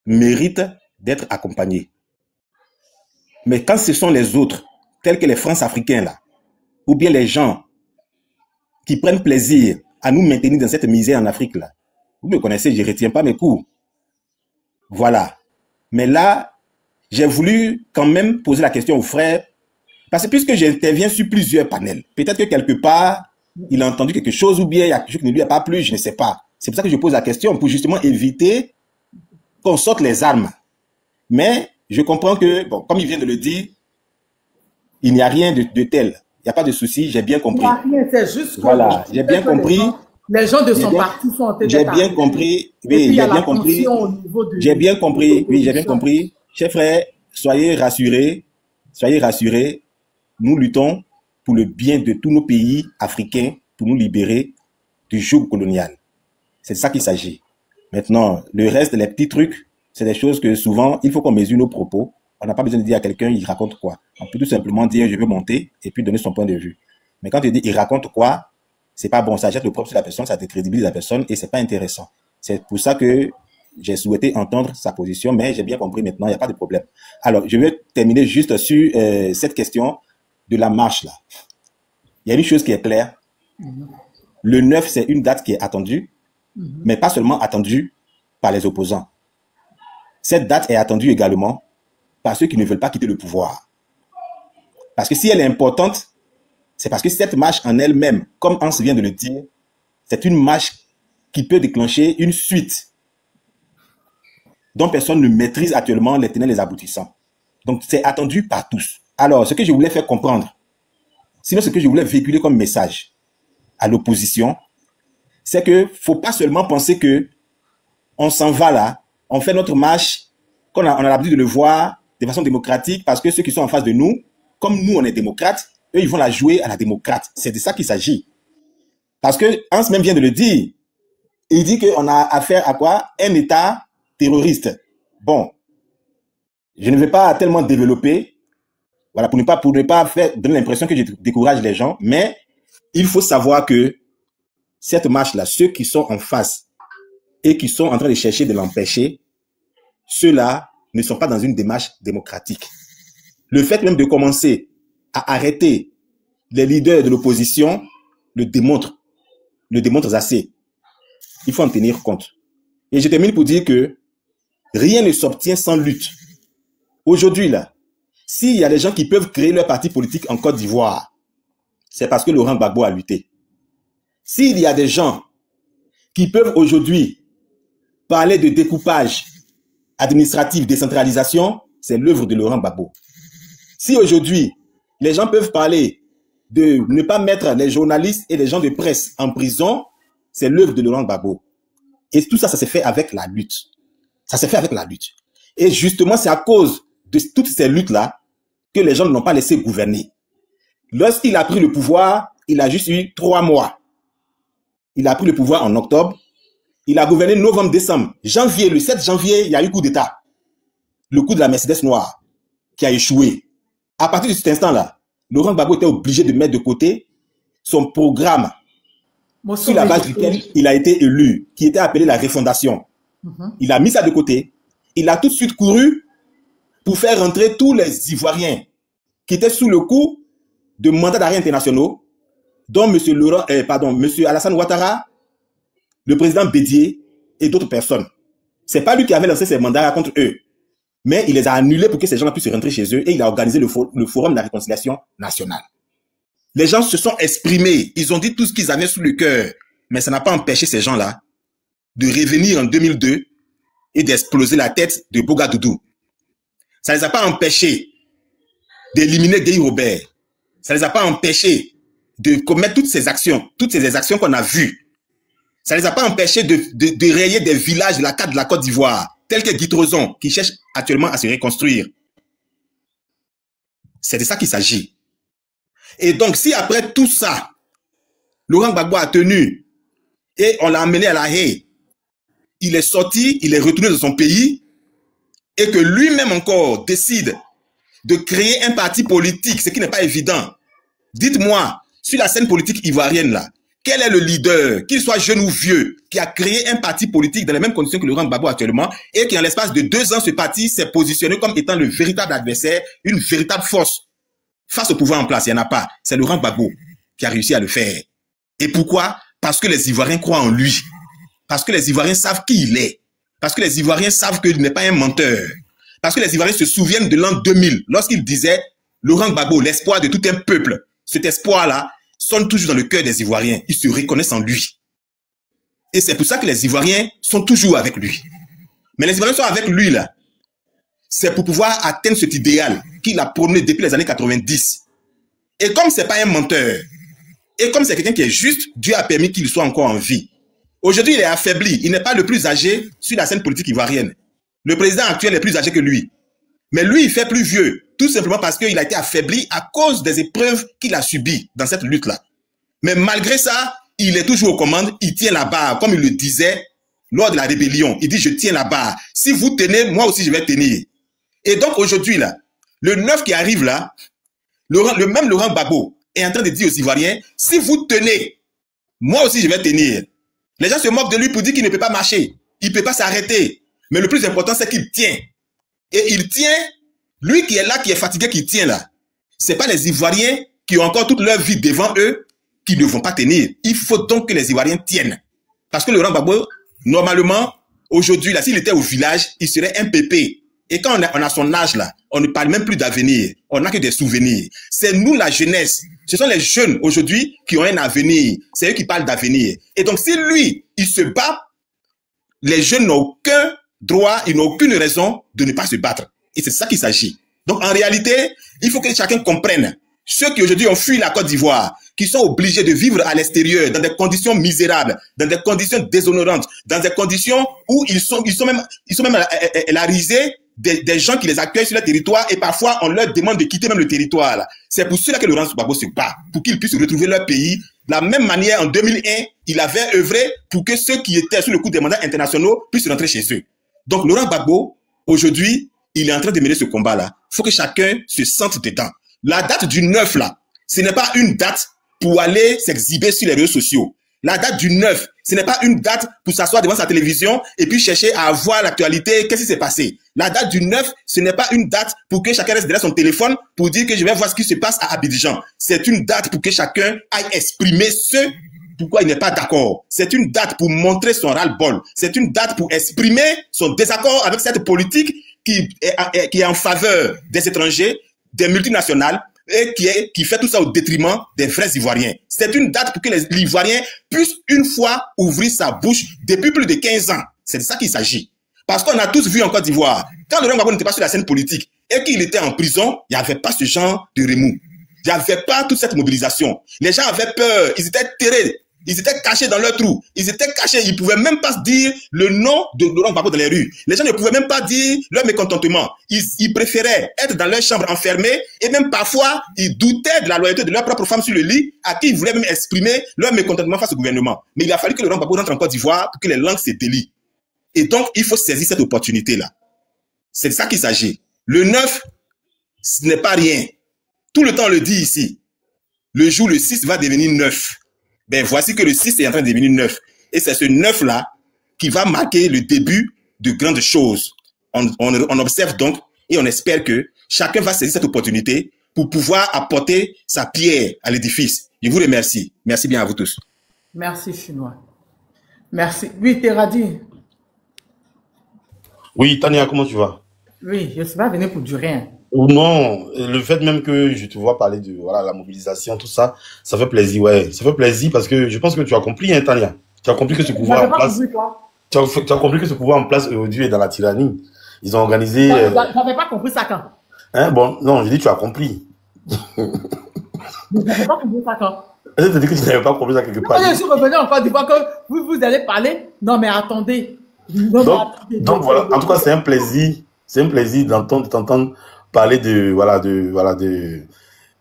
mérite d'être accompagnée. Mais quand ce sont les autres, tels que les France-Africains là, ou bien les gens qui prennent plaisir à nous maintenir dans cette misère en Afrique là, vous me connaissez, je ne retiens pas mes coups. Voilà. Mais là, j'ai voulu quand même poser la question aux frères, parce que puisque j'interviens sur plusieurs panels, peut-être que quelque part, il a entendu quelque chose ou bien il y a quelque chose qui ne lui a pas plu, je ne sais pas. C'est pour ça que je pose la question, pour justement éviter qu'on sorte les armes. Mais je comprends que, bon, comme il vient de le dire, il n'y a rien de tel. Il n'y a pas de souci, j'ai bien compris. Il n'y a rien, c'est juste que... Voilà, j'ai bien compris. Les gens de son parti sont en tête. J'ai bien compris. Oui, j'ai bien compris. J'ai bien compris. Oui, j'ai bien compris. Chers frères, soyez rassurés. Soyez rassurés. Nous luttons pour le bien de tous nos pays africains, pour nous libérer du joug colonial. C'est de ça qu'il s'agit. Maintenant, le reste, les petits trucs, c'est des choses que souvent, il faut qu'on mesure nos propos. On n'a pas besoin de dire à quelqu'un, il raconte quoi. On peut tout simplement dire, je veux monter, et puis donner son point de vue. Mais quand tu dis, il raconte quoi, c'est pas bon. Ça jette le propre sur la personne, ça décrédibilise la personne, et c'est pas intéressant. C'est pour ça que j'ai souhaité entendre sa position, mais j'ai bien compris maintenant, il n'y a pas de problème. Alors, je vais terminer juste sur cette question de la marche, là. Il y a une chose qui est claire. Le 9, c'est une date qui est attendue, mais pas seulement attendue par les opposants. Cette date est attendue également par ceux qui ne veulent pas quitter le pouvoir. Parce que si elle est importante, c'est parce que cette marche en elle-même, comme Hans vient de le dire, c'est une marche qui peut déclencher une suite dont personne ne maîtrise actuellement les tenants et les aboutissants. Donc, c'est attendu par tous. Alors, ce que je voulais faire comprendre, sinon ce que je voulais véhiculer comme message à l'opposition, c'est que faut pas seulement penser que on s'en va là, on fait notre marche, on a l'habitude de le voir de façon démocratique, parce que ceux qui sont en face de nous, comme nous on est démocrates, eux ils vont la jouer à la démocrate. C'est de ça qu'il s'agit. Parce que Hans même vient de le dire. Il dit qu'on a affaire à quoi? Un État terroriste. Bon, je ne vais pas tellement développer, voilà, pour ne pas donner l'impression que je décourage les gens, mais il faut savoir que cette marche-là, ceux qui sont en face et qui sont en train de chercher de l'empêcher, ceux-là ne sont pas dans une démarche démocratique. Le fait même de commencer à arrêter les leaders de l'opposition le démontre le démontre assez. Il faut en tenir compte. Et je termine pour dire que rien ne s'obtient sans lutte. Aujourd'hui, là, s'il y a des gens qui peuvent créer leur parti politique en Côte d'Ivoire, c'est parce que Laurent Gbagbo a lutté. S'il y a des gens qui peuvent aujourd'hui parler de découpage administratif, décentralisation, c'est l'œuvre de Laurent Gbagbo. Si aujourd'hui, les gens peuvent parler de ne pas mettre les journalistes et les gens de presse en prison, c'est l'œuvre de Laurent Gbagbo. Et tout ça, ça s'est fait avec la lutte. Ça s'est fait avec la lutte. Et justement, c'est à cause de toutes ces luttes-là que les gens ne l'ont pas laissé gouverner. Lorsqu'il a pris le pouvoir, il a juste eu 3 mois. Il a pris le pouvoir en octobre. Il a gouverné novembre, décembre. Janvier, le 7 janvier, il y a eu coup d'État. Le coup de la Mercedes noire qui a échoué. À partir de cet instant-là, Laurent Gbagbo était obligé de mettre de côté son programme sur la base duquel il a été élu, qui était appelé la refondation. Il a mis ça de côté. Il a tout de suite couru pour faire rentrer tous les Ivoiriens qui étaient sous le coup de mandats d'arrêt internationaux, dont M. Alassane Ouattara, le président Bédié et d'autres personnes. C'est pas lui qui avait lancé ces mandats contre eux, mais il les a annulés pour que ces gens puissent rentrer chez eux et il a organisé le forum de la réconciliation nationale. Les gens se sont exprimés, ils ont dit tout ce qu'ils avaient sous le cœur, mais ça n'a pas empêché ces gens-là de revenir en 2002 et d'exploser la tête de Bogadoudou. Ça ne les a pas empêchés d'éliminer Guy Robert. Ça ne les a pas empêchés de commettre toutes ces actions qu'on a vues. Ça ne les a pas empêchés de rayer des villages de la carte de la Côte d'Ivoire, tels que Guitrozon, qui cherche actuellement à se reconstruire. C'est de ça qu'il s'agit. Et donc, si après tout ça, Laurent Gbagbo a tenu et on l'a amené à La Haye, il est sorti, il est retourné dans son pays et que lui-même encore décide de créer un parti politique, ce qui n'est pas évident. Dites-moi, sur la scène politique ivoirienne là, quel est le leader, qu'il soit jeune ou vieux, qui a créé un parti politique dans les mêmes conditions que Laurent Gbagbo actuellement et qui en l'espace de 2 ans, ce parti s'est positionné comme étant le véritable adversaire, une véritable force face au pouvoir en place? Il n'y en a pas. C'est Laurent Gbagbo qui a réussi à le faire. Et pourquoi? Parce que les Ivoiriens croient en lui. Parce que les Ivoiriens savent qui il est. Parce que les Ivoiriens savent qu'il n'est pas un menteur. Parce que les Ivoiriens se souviennent de l'an 2000, lorsqu'il disait Laurent Gbagbo, l'espoir de tout un peuple. Cet espoir-là sonne toujours dans le cœur des Ivoiriens. Ils se reconnaissent en lui. Et c'est pour ça que les Ivoiriens sont toujours avec lui. Mais les Ivoiriens sont avec lui, là. C'est pour pouvoir atteindre cet idéal qu'il a prôné depuis les années 90. Et comme c'est pas un menteur, et comme c'est quelqu'un qui est juste, Dieu a permis qu'il soit encore en vie. Aujourd'hui, il est affaibli. Il n'est pas le plus âgé sur la scène politique ivoirienne. Le président actuel est plus âgé que lui. Mais lui, il fait plus vieux, tout simplement parce qu'il a été affaibli à cause des épreuves qu'il a subies dans cette lutte-là. Mais malgré ça, il est toujours aux commandes, il tient la barre, comme il le disait lors de la rébellion. Il dit, je tiens la barre. Si vous tenez, moi aussi, je vais tenir. Et donc, aujourd'hui, là, le 9 qui arrive là, le même Laurent Gbagbo est en train de dire aux Ivoiriens, si vous tenez, moi aussi, je vais tenir. Les gens se moquent de lui pour dire qu'il ne peut pas marcher. Il ne peut pas s'arrêter. Mais le plus important, c'est qu'il tient. Et il tient, lui qui est là, qui est fatigué, qui tient là. Ce n'est pas les Ivoiriens qui ont encore toute leur vie devant eux qui ne vont pas tenir. Il faut donc que les Ivoiriens tiennent. Parce que Laurent Gbagbo, normalement, aujourd'hui, là, s'il était au village, il serait un pépé. Et quand on a son âge là, on ne parle même plus d'avenir. On n'a que des souvenirs. C'est nous la jeunesse. Ce sont les jeunes aujourd'hui qui ont un avenir. C'est eux qui parlent d'avenir. Et donc si lui, il se bat, les jeunes n'ont aucun droit, ils n'ont aucune raison de ne pas se battre. Et c'est ça qu'il s'agit. Donc en réalité, il faut que chacun comprenne. Ceux qui aujourd'hui ont fui la Côte d'Ivoire, qui sont obligés de vivre à l'extérieur, dans des conditions misérables, dans des conditions déshonorantes, dans des conditions où ils sont même à la risée des gens qui les accueillent sur le territoire et parfois on leur demande de quitter même le territoire. C'est pour cela que Laurent Gbagbo se bat, pour qu'ils puissent retrouver leur pays. De la même manière, en 2001, il avait œuvré pour que ceux qui étaient sous le coup des mandats internationaux puissent rentrer chez eux. Donc Laurent Gbagbo, aujourd'hui, il est en train de mener ce combat-là. Il faut que chacun se sente dedans. La date du 9, là, ce n'est pas une date pour aller s'exhiber sur les réseaux sociaux. La date du 9, ce n'est pas une date pour s'asseoir devant sa télévision et puis chercher à voir l'actualité, qu'est-ce qui s'est passé. La date du 9, ce n'est pas une date pour que chacun reste derrière son téléphone pour dire que je vais voir ce qui se passe à Abidjan. C'est une date pour que chacun aille exprimer ce pourquoi il n'est pas d'accord. C'est une date pour montrer son ras-le-bol. C'est une date pour exprimer son désaccord avec cette politique qui est en faveur des étrangers, des multinationales, et qui fait tout ça au détriment des vrais Ivoiriens. C'est une date pour que les Ivoiriens puissent une fois ouvrir sa bouche depuis plus de 15 ans. C'est de ça qu'il s'agit. Parce qu'on a tous vu en Côte d'Ivoire, quand Laurent Gbagbo n'était pas sur la scène politique et qu'il était en prison, il n'y avait pas ce genre de remous. Il n'y avait pas toute cette mobilisation. Les gens avaient peur, ils étaient terrés, ils étaient cachés dans leur trou, ils étaient cachés, ils ne pouvaient même pas dire le nom de Laurent Gbagbo dans les rues. Les gens ne pouvaient même pas dire leur mécontentement. Ils préféraient être dans leur chambre enfermés et même parfois, ils doutaient de la loyauté de leur propre femme sur le lit à qui ils voulaient même exprimer leur mécontentement face au gouvernement. Mais il a fallu que Laurent Gbagbo rentre en Côte d'Ivoire pour que les langues se délient. Et donc, il faut saisir cette opportunité-là. C'est de ça qu'il s'agit. Le 9, ce n'est pas rien. Tout le temps, on le dit ici. Le jour, le 6 va devenir 9. Ben, voici que le 6 est en train de devenir 9. Et c'est ce 9-là qui va marquer le début de grandes choses. On observe donc et on espère que chacun va saisir cette opportunité pour pouvoir apporter sa pierre à l'édifice. Je vous remercie. Merci bien à vous tous. Merci, Chinois. Merci. Oui, Teradi. Oui, Tania, comment tu vas? Oui, je ne suis pas venu pour du rien. Ou non, le fait même que je te vois parler de la mobilisation, tout ça, ça fait plaisir, ouais. Ça fait plaisir parce que je pense que tu as compris, hein, Tania. Tu as compris que ce pouvoir en place. Tu as compris que ce pouvoir en place aujourd'hui est dans la tyrannie. Ils ont organisé. J'avais pas compris ça quand. Hein, bon, non, je dis tu as compris. Mais j'avais pas compris ça quand. Je te dis que tu n'avais pas compris ça quelque part. Je suis revenu encore une fois que vous allez parler. Non, mais attendez. Donc voilà, en tout cas, c'est un plaisir d'entendre parler des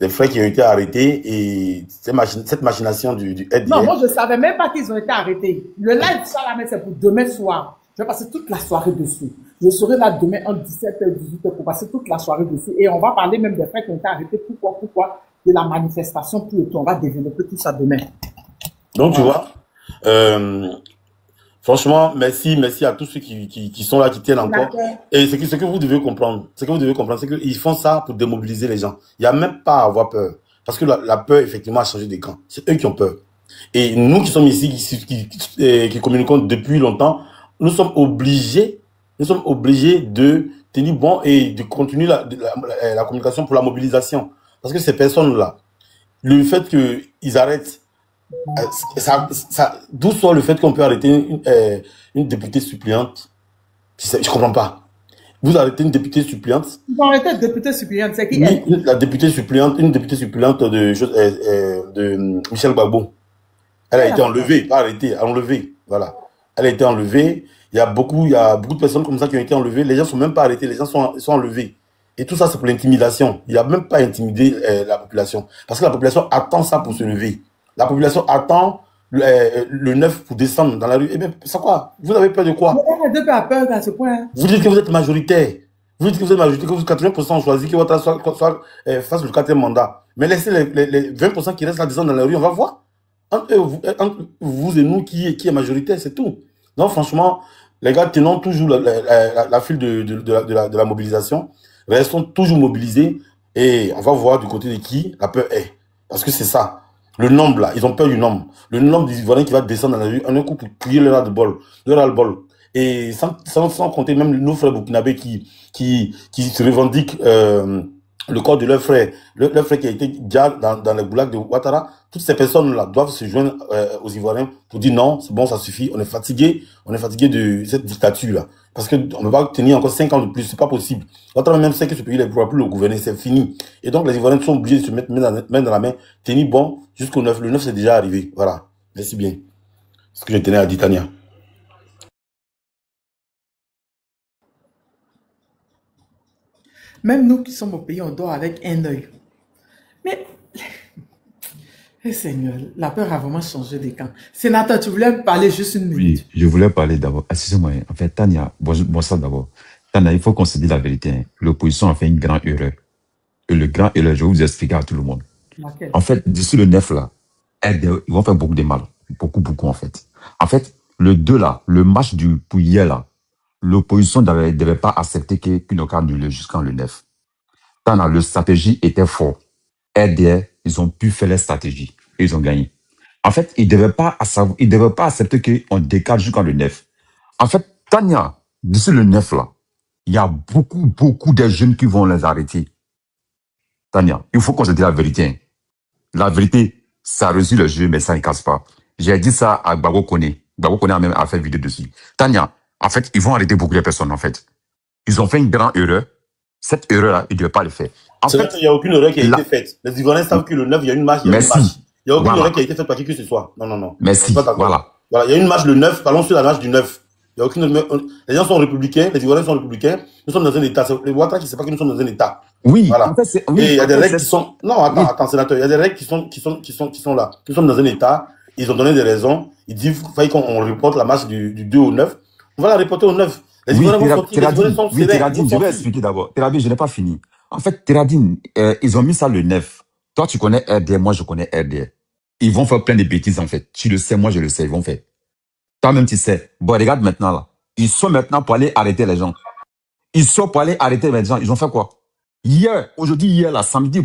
frères qui ont été arrêtés et cette machination du FDL. Non, moi je savais même pas qu'ils ont été arrêtés. Le live ça là, c'est pour demain soir. Je vais passer toute la soirée dessus. Je serai là demain entre 17h et 18h pour passer toute la soirée dessus. Et on va parler même des frères qui ont été arrêtés. Pourquoi de la manifestation, tout et tout. On va développer tout ça demain. Donc tu vois, franchement, merci à tous ceux qui sont là, qui tiennent encore. Et ce que vous devez comprendre, c'est qu'ils font ça pour démobiliser les gens. Il n'y a même pas à avoir peur. Parce que la peur, effectivement, a changé de camp. C'est eux qui ont peur. Et nous qui sommes ici, qui communiquons depuis longtemps, nous sommes obligés de tenir bon et de continuer la communication pour la mobilisation. Parce que ces personnes-là, le fait qu'ils arrêtent, d'où sort le fait qu'on peut arrêter une députée suppléante? Je comprends pas. Vous arrêtez une députée suppléante? Vous arrêtez une députée suppléante, c'est qui elle? Une députée suppléante de Michel Gbagbo. Elle a été enlevée, pas arrêtée, enlevée. Voilà. Elle a été enlevée. Il y a beaucoup de personnes comme ça qui ont été enlevées. Les gens ne sont même pas arrêtés, les gens sont enlevés. Et tout ça, c'est pour l'intimidation. Il n'y a même pas intimidé la population. Parce que la population attend ça pour se lever. La population attend le 9 pour descendre dans la rue. Eh bien, c'est quoi? Vous avez peur de quoi? RN2 a peur à ce point. Vous dites que vous êtes majoritaire. Vous dites que vous êtes majoritaire, que vous 80% ont choisi que votre soit fasse le 4e mandat. Mais laissez les 20% qui restent là descendre dans la rue, on va voir. Entre vous et nous, qui est majoritaire, c'est tout. Donc, franchement, les gars, tenons toujours la file de la mobilisation. Restons toujours mobilisés et on va voir du côté de qui la peur est. Parce que c'est ça. Le nombre là, ils ont peur du nombre. Le nombre des Ivoiriens qui va descendre dans la rue, en un coup pour crier leur ras-le-bol. Et sans compter même nos frères burkinabés qui se revendiquent le corps de leur frère qui a été déjà dans le goulag de Ouattara. Toutes ces personnes-là doivent se joindre aux Ivoiriens pour dire non, c'est bon, ça suffit, on est fatigué de cette dictature-là. Parce qu'on ne peut pas tenir encore 5 ans de plus, c'est pas possible. Ouattara même sait que ce pays ne pourra plus le gouverner, c'est fini. Et donc les Ivoiriens sont obligés de se mettre main dans la main, tenir bon jusqu'au 9. Le 9 c'est déjà arrivé. Voilà. Merci bien. C'est ce que je tenais à dire, Tania. Même nous qui sommes au pays, on dort avec un œil. Mais, Seigneur, la peur a vraiment changé de camp. Sénateur, tu voulais parler juste une minute? Oui, je voulais parler d'abord. Excusez-moi, en fait, Tania, bonsoir d'abord. Tania, il faut qu'on se dise la vérité. Hein. L'opposition a fait une grande erreur. Et le grand erreur, je vais vous expliquer à tout le monde. Laquelle? En fait, d'ici le 9 là, ils vont faire beaucoup de mal. Beaucoup en fait. En fait, le 2 là, le match pour hier là, l'opposition ne devait pas accepter qu'une occasion jusqu'en le 9. La stratégie était forte. RDR, ils ont pu faire la stratégie. Et ils ont gagné. En fait, il ne devait pas accepter qu'on décale jusqu'en le 9. En fait, Tania, d'ici le 9, là, il y a beaucoup de jeunes qui vont les arrêter. Tania, il faut qu'on se dise la vérité. Hein. La vérité, ça réussit le jeu, mais ça ne casse pas. J'ai dit ça à Gbagbo Kone. Gbagbo Kone a même fait une vidéo dessus. Tania, en fait, ils vont arrêter beaucoup de personnes, en fait. Ils ont fait une grande erreur. Cette erreur-là, ils ne devaient pas le faire. C'est vrai qu'il n'y a aucune erreur qui a été faite. Les Ivoiriens savent que le 9, il y a une marche, il y a une marche. Il n'y a aucune erreur qui a été faite par qui que ce soit. Non. Merci, voilà. Voilà, il y a une marche le 9, parlons sur la marche du 9. Il y a aucune... Les gens sont républicains, les Ivoiriens sont républicains. Nous sommes dans un État. Les Ouattara qui ne savent pas que nous sommes dans un État. Oui, voilà. En fait, et il y a des règles qui sont... Non, attends, sénateur. Il y a des règles qui sont là. Nous sommes dans un État. Ils ont donné des raisons. Ils disent qu'il faut qu'on reporte la marche du 2 au 9. On va la reporter au 9. Les Ivoiriens vont sortir. Les Ivoiriens sont sévères. Téradine, je vais expliquer d'abord. Téradine, je n'ai pas fini. En fait, Téradine, ils ont mis ça le 9. Toi, tu connais RDR, moi, je connais RDR. Ils vont faire plein de bêtises, en fait. Tu le sais, moi, je le sais. Ils vont faire. Toi-même, tu sais. Bon, regarde maintenant, là. Ils sont maintenant pour aller arrêter les gens. Ils sont pour aller arrêter les gens. Ils ont fait quoi? Hier, là, samedi,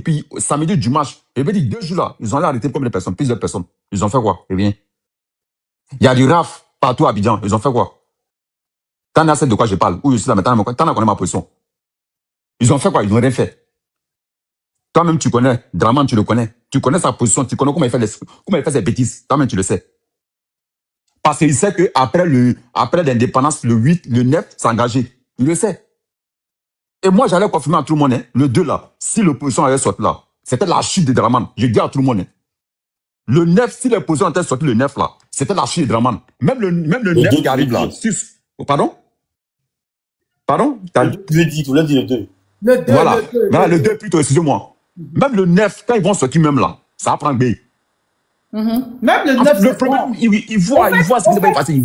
dimanche, je veux dire 2 jours là, ils ont allé arrêter combien de personnes? Plusieurs personnes. Ils ont fait quoi? Eh bien, il y a du RAF partout à Abidjan. Ils ont fait quoi? T'en as de quoi je parle? Où je suis là maintenant, t'en as connu ma position. Ils ont fait quoi? Ils n'ont rien fait. Toi-même, tu connais. Draman, tu le connais. Tu connais sa position. Tu connais comment il fait ses bêtises. Toi-même, tu le sais. Parce qu'il sait qu'après l'indépendance, le 8, le 9, c'est engagé. Il le sait. Et moi, j'allais confirmer à tout le monde, hein, le 2 là, si l'opposition avait sorti là, c'était la chute de Draman. Je dis à tout le monde. Hein. Le 9, si l'opposition avait sorti le 9 là, c'était la chute de Draman. Même le 9 qui arrive là. Pardon? Tu veux dire le 2. Le 2. Voilà, le 2 plutôt, excusez-moi. Même le 9, quand ils vont sortir même là, ça va prendre B. Même le 9, le problème, il voit ce qui s'est passé.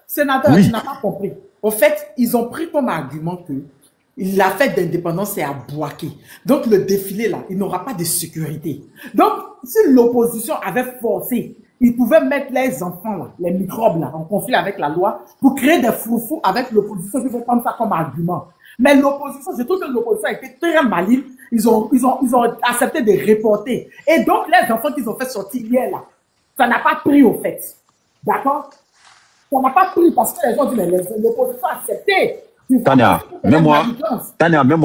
Sénateur, oui. Tu n'as pas compris. Au fait, ils ont pris comme argument que la fête d'indépendance est à Bouaké. Donc, le défilé, là, il n'aura pas de sécurité. Donc, si l'opposition avait forcé, ils pouvaient mettre les enfants, là, les microbes, là, en conflit avec la loi pour créer des foufous avec l'opposition qui vont prendre ça comme argument. Mais l'opposition, je trouve que l'opposition a été très maligne. Ils ont accepté de reporter. Et donc, les enfants qu'ils ont fait sortir hier, là, ça n'a pas pris, au fait. D'accord? Ça n'a pas pris parce que les gens disent, mais l'opposition a accepté. Tania, même moi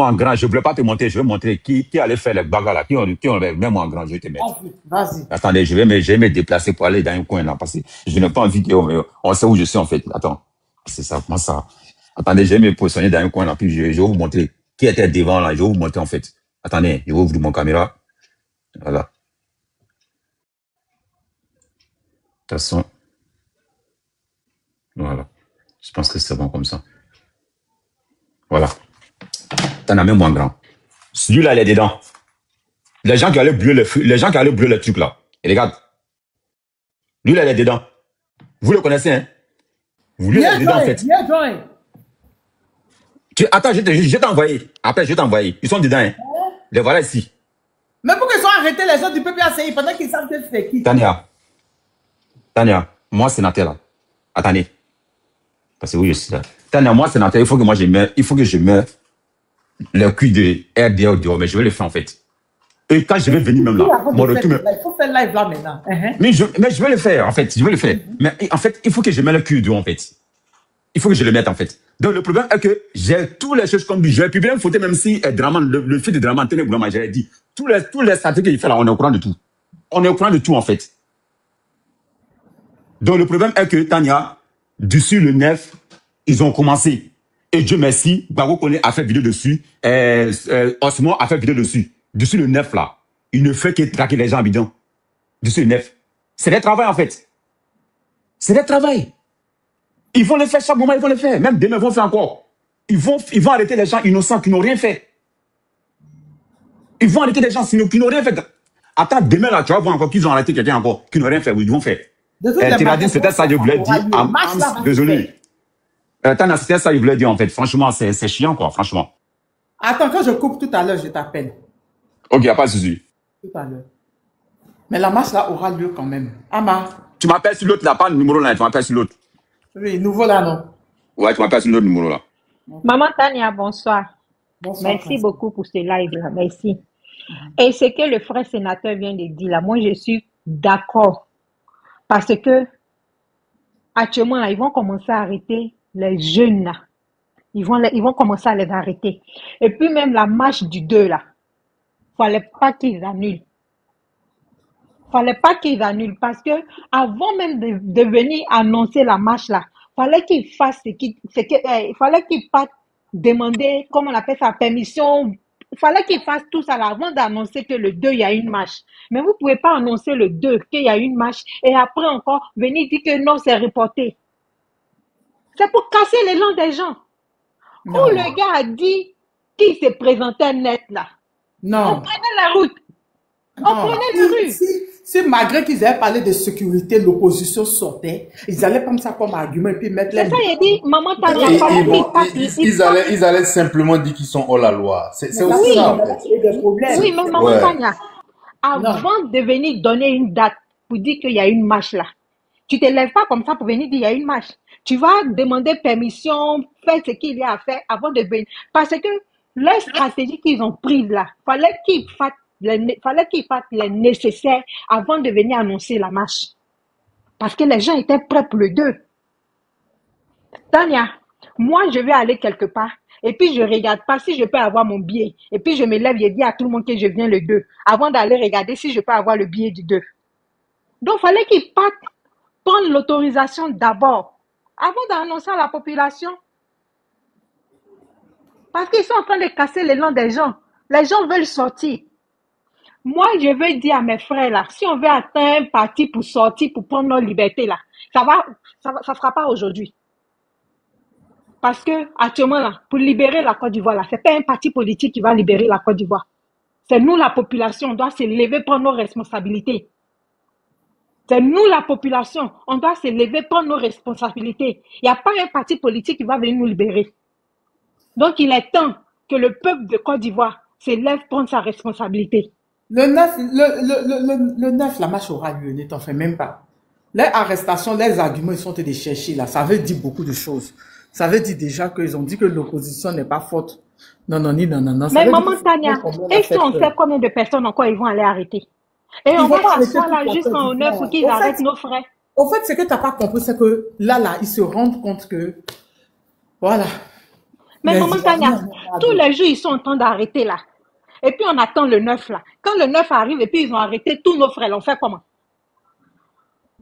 en grand, je ne voulais pas te montrer, je vais montrer qui allait faire les bagarres là, même moi en grand, je vais te mettre. Vas-y. Attendez, je vais me déplacer pour aller dans un coin là, parce que je n'ai pas envie qu'on sait où je suis en fait. Attends, c'est ça, comment ça? Attendez, je vais me positionner dans un coin là, puis je vais vous montrer qui était devant là, je vais vous montrer en fait. Attendez, je vais ouvrir mon caméra. Voilà. De toute façon, voilà. Je pense que c'est bon comme ça. Voilà. T'en as même moins grand. Celui-là, il est dedans. Les gens qui allaient brûler le truc là. Et regarde. Lui, là, il est dedans. Vous le connaissez, hein? Vous lui êtes dedans, en fait. Attends, je t'ai envoyé. Après, je t'ai envoyé. Ils sont dedans, hein? Les voilà ici. Mais pourquoi ils ont arrêté les gens du PPACI pendant qu'ils savent que c'est qui? Tania, moi, sénateur là. Attendez. Parce que oui, je suis là. Tania, moi, sénateur, il faut que je meure le cul de RDR dehors, mais je vais le faire en fait. Et quand je vais venir même là, mon retour... Il faut faire live là maintenant. Mais je vais le faire en fait, je vais le faire. Mais en fait, il faut que je mette le cul dehors en fait. Il faut que je le mette en fait. Donc le problème est que j'ai toutes les choses comme lui. J'ai publié une photo même si Draman, le fils de Draman, tenez Boulama, j'avais dit. Tous les statistiques qu'il fait là, on est au courant de tout. On est au courant de tout en fait. Donc le problème est que Tania, dessus le 9, ils ont commencé. Et Dieu merci, Gbagbo Kone a fait vidéo dessus. Osmo a fait vidéo dessus. Dessus le 9 là, il ne fait que traquer les gens bidons. Dessus le 9. C'est des travail en fait. C'est des travail. Ils vont le faire chaque moment, ils vont le faire. Même demain, ils vont faire encore. Ils vont arrêter les gens innocents qui n'ont rien fait. Ils vont arrêter les gens qui n'ont rien fait. Attends, demain là, tu vas voir encore qu'ils ont arrêté quelqu'un encore, qui n'ont rien fait. Ils vont faire. Tu m'as dit, c'était ça, je voulais dire. Désolé. C'était ça, je voulais dire en fait. Franchement, c'est chiant quoi, franchement. Attends, quand je coupe tout à l'heure, je t'appelle. Ok, il n'y a pas de souci. Tout à l'heure. Mais la marche là aura lieu quand même. Ama. Tu m'appelles sur l'autre là, pas le numéro là, tu m'appelles sur l'autre. Oui, nouveau là, non? Ouais, tu m'appelles sur l'autre numéro là. Maman Tania, bonsoir. Bonsoir. Merci beaucoup pour ce live là, merci. Et ce que le frère sénateur vient de dire là, moi je suis d'accord. Parce que actuellement, là, ils vont commencer à arrêter les jeunes là. Ils vont commencer à les arrêter. Et puis même la marche du 2 là, fallait pas qu'ils annulent. Fallait pas qu'ils annulent parce que avant même de venir annoncer la marche là, fallait qu'ils fassent il fallait qu'ils partent demander, comment on appelle ça, permission. Il fallait qu'ils fassent tout ça là avant d'annoncer que le 2 il y a une marche. Mais vous pouvez pas annoncer le 2 qu'il y a une marche et après encore venir dire que non, c'est reporté. C'est pour casser l'élan des gens. Non. Où le gars a dit qu'il se présentait net là. Non. On prenait la route. On prenait la rue. Si malgré qu'ils avaient parlé de sécurité, l'opposition sortait, ils allaient prendre ça comme argument et puis mettre les... C'est ça, il a dit, maman, t'as ils allaient simplement dire qu'ils sont hors la loi. C'est aussi ça, en fait. Oui, mais maman Tania, avant de venir donner une date pour dire qu'il y a une marche là, tu ne te lèves pas comme ça pour venir dire qu'il y a une marche. Tu vas demander permission, faire ce qu'il y a à faire avant de venir. Parce que la stratégie qu'ils ont prise là, fallait qu'ils fassent les nécessaires avant de venir annoncer la marche. Parce que les gens étaient prêts pour le 2. Tania, moi je vais aller quelque part et puis je regarde pas si je peux avoir mon billet. Et puis je me lève et dis à tout le monde que je viens le 2 avant d'aller regarder si je peux avoir le billet du 2. Donc il fallait qu'ils partent prendre l'autorisation d'abord avant d'annoncer à la population. Parce qu'ils sont en train de casser l'élan des gens. Les gens veulent sortir. Moi, je veux dire à mes frères là, si on veut atteindre un parti pour sortir, pour prendre nos libertés là, ça sera pas aujourd'hui. Parce que actuellement là, pour libérer la Côte d'Ivoire là, c'est pas un parti politique qui va libérer la Côte d'Ivoire. C'est nous la population, on doit se lever prendre nos responsabilités. C'est nous la population, on doit se lever prendre nos responsabilités. Il n'y a pas un parti politique qui va venir nous libérer. Donc il est temps que le peuple de Côte d'Ivoire se lève prendre sa responsabilité. Le 9, la marche aura lieu, ne t'en fais même pas. Les arrestations, les arguments, ils sont allés chercher là. Ça veut dire beaucoup de choses. Ça veut dire déjà qu'ils ont dit que l'opposition n'est pas forte. Non. Mais maman Tania, est-ce qu'on sait combien de personnes encore ils vont aller arrêter? Et on va s'asseoir là jusqu'en 9 pour qu'ils arrêtent nos frères. Au fait, ce que tu n'as pas compris, c'est que là, ils se rendent compte que, voilà. Mais maman Tania, tous les jours, ils sont en train d'arrêter là. Et puis on attend le 9 là. Quand le 9 arrive et puis ils ont arrêté tous nos frères, on fait comment?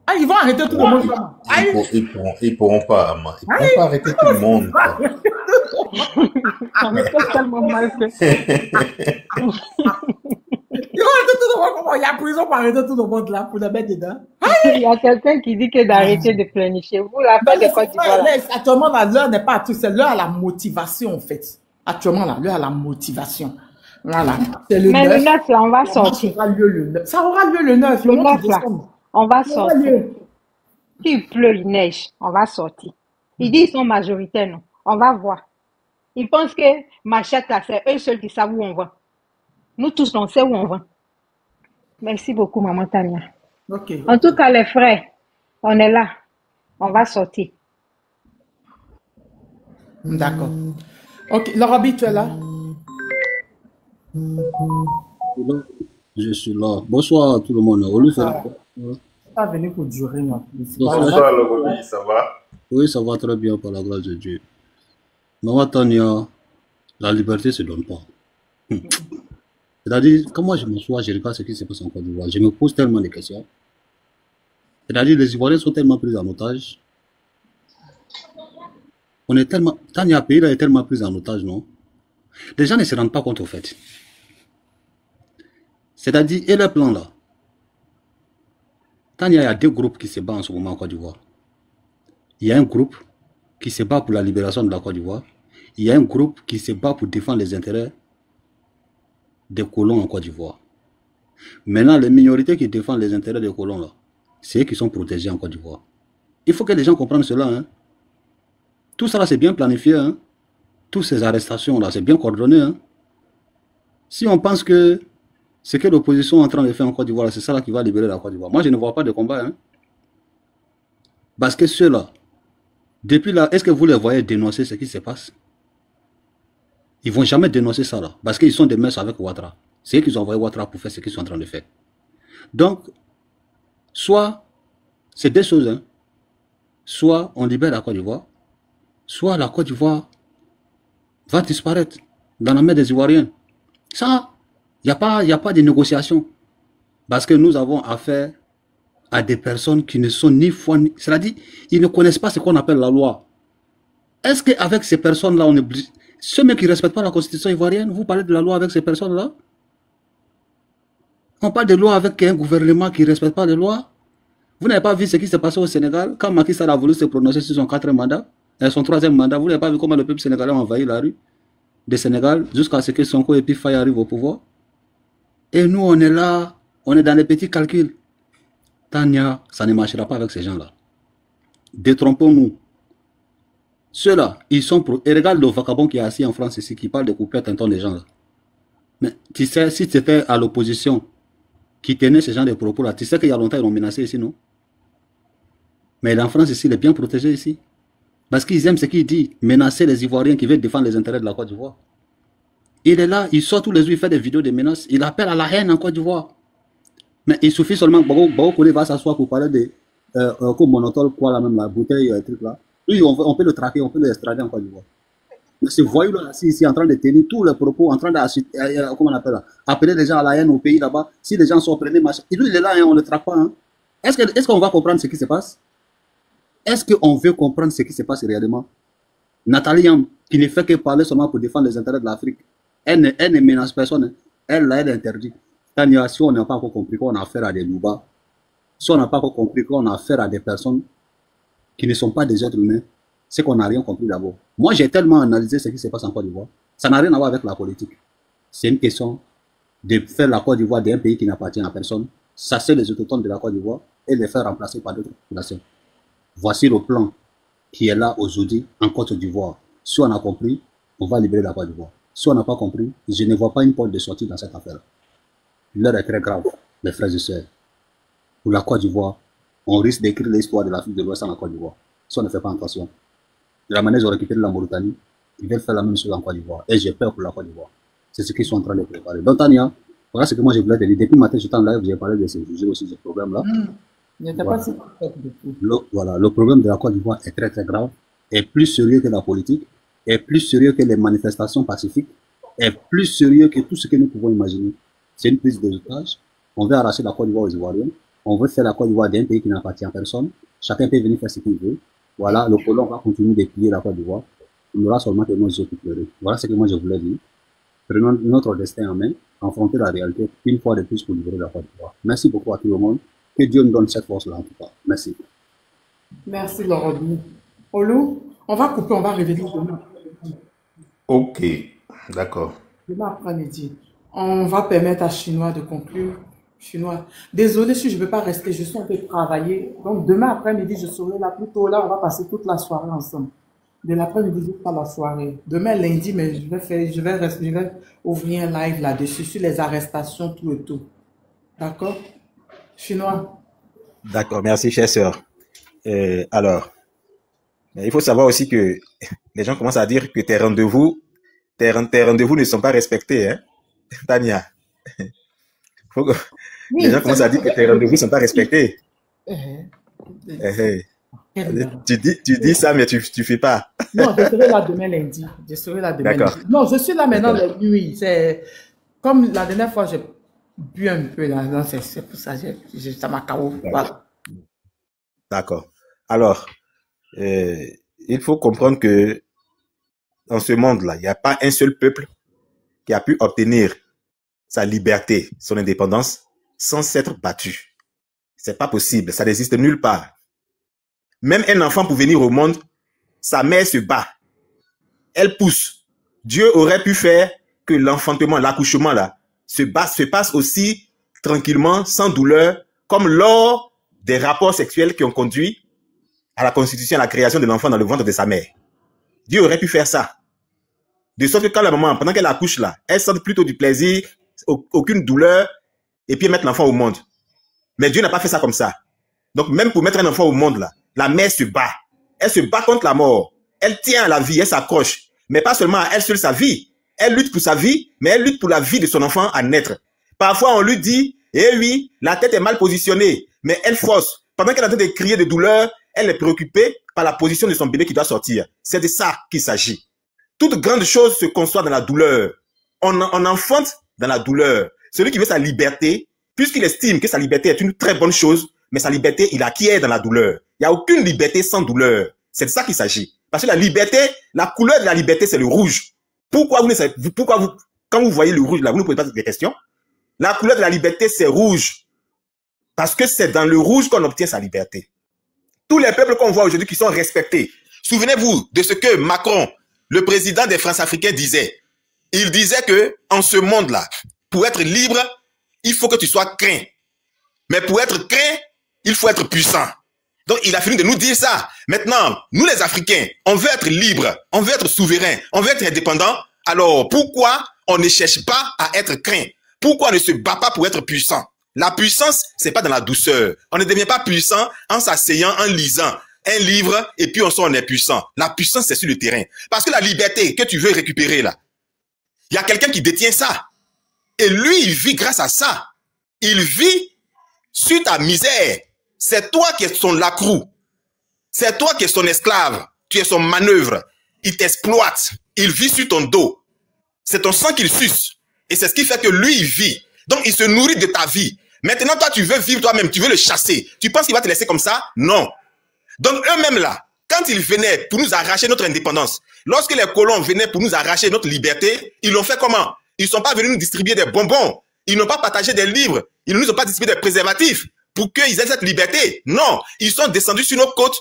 Ah, ils vont arrêter tout le monde. Ils pourront pas arrêter tout le monde. Ça me fait tellement mal fait. Ils vont arrêter tout le monde. Comment il y a prison pour arrêter tout le monde là, pour le mettre dedans? Il y a quelqu'un qui dit que d'arrêter de planifier. Vous, la fin de Côte d'Ivoire. Actuellement, l'heure n'est pas à tout, c'est l'heure à la motivation en fait. Actuellement, l'heure à la motivation. Voilà. Mais le 9, là, on va sortir. Ça aura lieu le 9. Le 9, là, on va sortir. S'il pleut, il neige, on va sortir. Ils disent qu'ils sont majoritaires, non? On va voir. Ils pensent que Machette, là, c'est eux seuls qui savent où on va. Nous tous, on sait où on va. Merci beaucoup, maman Tania. Okay. En tout cas, les frères, on est là. On va sortir. D'accord. Ok, Laura B, tu es là? Je suis là. Bonsoir à tout le monde. Pas venu pour durer non plus. Bonsoir Laura B, ça va? Oui, ça va très bien par la grâce de Dieu. Maman Tania, la liberté ne se donne pas. C'est-à-dire, quand moi je m'assois, je regarde ce qui se passe en Côte d'Ivoire, je me pose tellement de questions. C'est-à-dire, les Ivoiriens sont tellement pris en otage. On est tellement... Tania, pays là est tellement pris en otage, non? Les gens ne se rendent pas compte au fait. C'est-à-dire, et le plan là. Tania, il y a deux groupes qui se battent en ce moment en Côte d'Ivoire. Il y a un groupe qui se bat pour la libération de la Côte d'Ivoire. Il y a un groupe qui se bat pour défendre les intérêts des colons en Côte d'Ivoire. Maintenant, les minorités qui défendent les intérêts des colons là, c'est eux qui sont protégés en Côte d'Ivoire. Il faut que les gens comprennent cela. Hein. Tout ça là, c'est bien planifié. Hein. Toutes ces arrestations là, c'est bien coordonné. Hein. Si on pense que ce que l'opposition est en train de faire en Côte d'Ivoire, c'est ça là qui va libérer la Côte d'Ivoire. Moi, je ne vois pas de combat. Hein. Parce que ceux-là, depuis là, est-ce que vous les voyez dénoncer ce qui se passe? Ils ne vont jamais dénoncer ça là. Parce qu'ils sont des mœurs avec Ouattara. C'est eux qui ont envoyé Ouattara pour faire ce qu'ils sont en train de faire. Donc, soit C'est deux choses. Hein. Soit on libère la Côte d'Ivoire, soit la Côte d'Ivoire va disparaître dans la main des Ivoiriens. Ça, il n'y a pas de négociation. Parce que nous avons affaire à des personnes qui ne sont ni foi ni... C'est-à-dire, ils ne connaissent pas ce qu'on appelle la loi. Est-ce qu'avec ces personnes-là, on est obligé... Ceux qui ne respectent pas la constitution ivoirienne, vous parlez de la loi avec ces personnes-là? On parle de loi avec un gouvernement qui ne respecte pas les lois? Vous n'avez pas vu ce qui s'est passé au Sénégal quand Macky Sall a voulu se prononcer sur son 4e mandat, son 3e mandat? Vous n'avez pas vu comment le peuple sénégalais a envahi la rue de Sénégal jusqu'à ce que Sonko et puis Faye arrivent au pouvoir? Et nous, on est là, on est dans les petits calculs. Tania, ça ne marchera pas avec ces gens-là. Détrompons-nous. Ceux-là, ils sont pour... Et regarde le vagabond qui est assis en France ici, qui parle de couper un ton des gens là. Mais tu sais, si c'était à l'opposition qui tenait ce genre de propos-là, tu sais qu'il y a longtemps, ils l'ont menacé ici, non? Mais en France ici, il est bien protégé ici. Parce qu'ils aiment ce qu'il dit, menacer les Ivoiriens qui veulent défendre les intérêts de la Côte d'Ivoire. Il est là, il sort tous les jours, il fait des vidéos de menaces, il appelle à la haine en Côte d'Ivoire. Mais il suffit seulement que Bago va s'asseoir pour parler de comme monotone, quoi, là même, la bouteille, truc là. Lui, on peut le traquer, on peut l'extrader en Côte d'Ivoire. Mais ce voyou-là, ici, en train de tenir tous les propos, en train de, comment on appelle là, appeler les gens à la haine au pays là-bas, si les gens sont prenés, machin. Et lui, il est là, hein, on ne le traque pas. Hein. Est-ce qu'on va comprendre ce qui se passe? Est-ce qu'on veut comprendre ce qui se passe réellement? Nathalie Yam, qui ne fait que parler seulement pour défendre les intérêts de l'Afrique, elle ne menace personne. Hein. Elle interdit. Tania, si on n'a pas encore compris qu'on a affaire à des loubas, si on n'a pas encore compris qu'on a affaire à des personnes qui ne sont pas des êtres humains, c'est qu'on n'a rien compris d'abord. Moi, j'ai tellement analysé ce qui se passe en Côte d'Ivoire. Ça n'a rien à voir avec la politique. C'est une question de faire la Côte d'Ivoire d'un pays qui n'appartient à personne, chasser les autochtones de la Côte d'Ivoire et les faire remplacer par d'autres populations. Voici le plan qui est là aujourd'hui en Côte d'Ivoire. Si on a compris, on va libérer la Côte d'Ivoire. Si on n'a pas compris, je ne vois pas une porte de sortie dans cette affaire. L'heure est très grave, mes frères et sœurs. Pour la Côte d'Ivoire, on risque d'écrire l'histoire de l'Afrique de l'Ouest en Côte d'Ivoire. Si on ne fait pas attention. De la manière dont ils ont récupéré la Mauritanie, ils veulent faire la même chose en Côte d'Ivoire. Et j'ai peur pour la Côte d'Ivoire. C'est ce qu'ils sont en train de préparer. Donc, Tania, voilà ce que moi je voulais te dire. Depuis le matin, j'étais en live, j'ai parlé de ce sujet aussi, ce problème-là. Voilà, le problème de la Côte d'Ivoire est très très grave, est plus sérieux que la politique, est plus sérieux que les manifestations pacifiques, est plus sérieux que tout ce que nous pouvons imaginer. C'est une prise d'otage. On veut arracher la Côte d'Ivoire aux Ivoiriens. On veut faire la Côte d'Ivoire d'un pays qui n'appartient à personne. Chacun peut venir faire ce qu'il veut. Voilà, le colon va continuer de piller la Côte d'Ivoire. Il aura seulement que nos yeux qui pleurent. Voilà ce que moi je voulais dire. Prenons notre destin en main, affronter la réalité une fois de plus pour libérer la Côte d'Ivoire. Merci beaucoup à tout le monde. Que Dieu nous donne cette force-là en tout cas. Merci. Merci Laurent. Olu, on va couper, on va revenir demain. Ok, d'accord. Demain après-midi. On va permettre à Chinois de conclure. Chinois. Désolé si je ne peux pas rester, je suis en train de travailler. Donc demain après-midi, je serai là plus tôt. Là, on va passer toute la soirée ensemble. De l'après-midi jusqu'à la soirée. Demain lundi, mais je vais ouvrir un live là-dessus sur les arrestations, tout et tout. D'accord? Chinois. D'accord, merci, chère sœur. Alors, il faut savoir aussi que les gens commencent à dire que tes rendez-vous ne sont pas respectés, hein, Tania. Les gens commencent à dire que tes rendez-vous ne sont pas respectés. Tu dis ça, mais tu fais pas. Non, je serai là demain lundi. D'accord. Non, je suis là maintenant la nuit. C'est comme la dernière fois, j'ai bu un peu là. C'est pour ça que ça m'a KO. Voilà. D'accord. Alors, il faut comprendre que dans ce monde-là, il n'y a pas un seul peuple qui a pu obtenir sa liberté, son indépendance, sans s'être battu. C'est pas possible, ça n'existe nulle part. Même un enfant pour venir au monde, sa mère se bat. Elle pousse. Dieu aurait pu faire que l'enfantement, l'accouchement là, se passe aussi tranquillement, sans douleur, comme lors des rapports sexuels qui ont conduit à la constitution, à la création de l'enfant dans le ventre de sa mère. Dieu aurait pu faire ça. De sorte que quand la maman, pendant qu'elle accouche là, elle sent plutôt du plaisir, aucune douleur, et puis mettre l'enfant au monde. Mais Dieu n'a pas fait ça comme ça. Donc même pour mettre un enfant au monde là, la mère se bat. Elle se bat contre la mort. Elle tient à la vie, elle s'accroche. Mais pas seulement à elle seule sa vie. Elle lutte pour sa vie, mais elle lutte pour la vie de son enfant à naître. Parfois on lui dit, eh oui, la tête est mal positionnée, mais elle force. Pendant qu'elle est en train de crier de douleur, elle est préoccupée par la position de son bébé qui doit sortir. C'est de ça qu'il s'agit. Toute grande chose se conçoit dans la douleur. On enfante dans la douleur. Celui qui veut sa liberté, puisqu'il estime que sa liberté est une très bonne chose, mais sa liberté, il acquiert dans la douleur. Il n'y a aucune liberté sans douleur. C'est de ça qu'il s'agit. Parce que la liberté, la couleur de la liberté, c'est le rouge. Pourquoi quand vous voyez le rouge là, vous ne posez pas des questions? La couleur de la liberté, c'est rouge. Parce que c'est dans le rouge qu'on obtient sa liberté. Tous les peuples qu'on voit aujourd'hui qui sont respectés. Souvenez-vous de ce que Macron, le président des France-Africains, disait. Il disait que en ce monde-là, pour être libre, il faut que tu sois craint. Mais pour être craint, il faut être puissant. Donc, il a fini de nous dire ça. Maintenant, nous les Africains, on veut être libres, on veut être souverains, on veut être indépendants. Alors, pourquoi on ne cherche pas à être craint? Pourquoi on ne se bat pas pour être puissant? La puissance, c'est pas dans la douceur. On ne devient pas puissant en s'asseyant, en lisant un livre, et puis on est puissant. La puissance, c'est sur le terrain. Parce que la liberté que tu veux récupérer là, il y a quelqu'un qui détient ça. Et lui, il vit grâce à ça. Il vit sur ta misère. C'est toi qui es son lacrou. C'est toi qui es son esclave. Tu es son manœuvre. Il t'exploite. Il vit sur ton dos. C'est ton sang qu'il suce. Et c'est ce qui fait que lui, il vit. Donc, il se nourrit de ta vie. Maintenant, toi, tu veux vivre toi-même. Tu veux le chasser. Tu penses qu'il va te laisser comme ça? Non. Donc, eux-mêmes là, quand ils venaient pour nous arracher notre indépendance, lorsque les colons venaient pour nous arracher notre liberté, ils l'ont fait comment? Ils ne sont pas venus nous distribuer des bonbons. Ils n'ont pas partagé des livres. Ils ne nous ont pas distribué des préservatifs pour qu'ils aient cette liberté. Non. Ils sont descendus sur nos côtes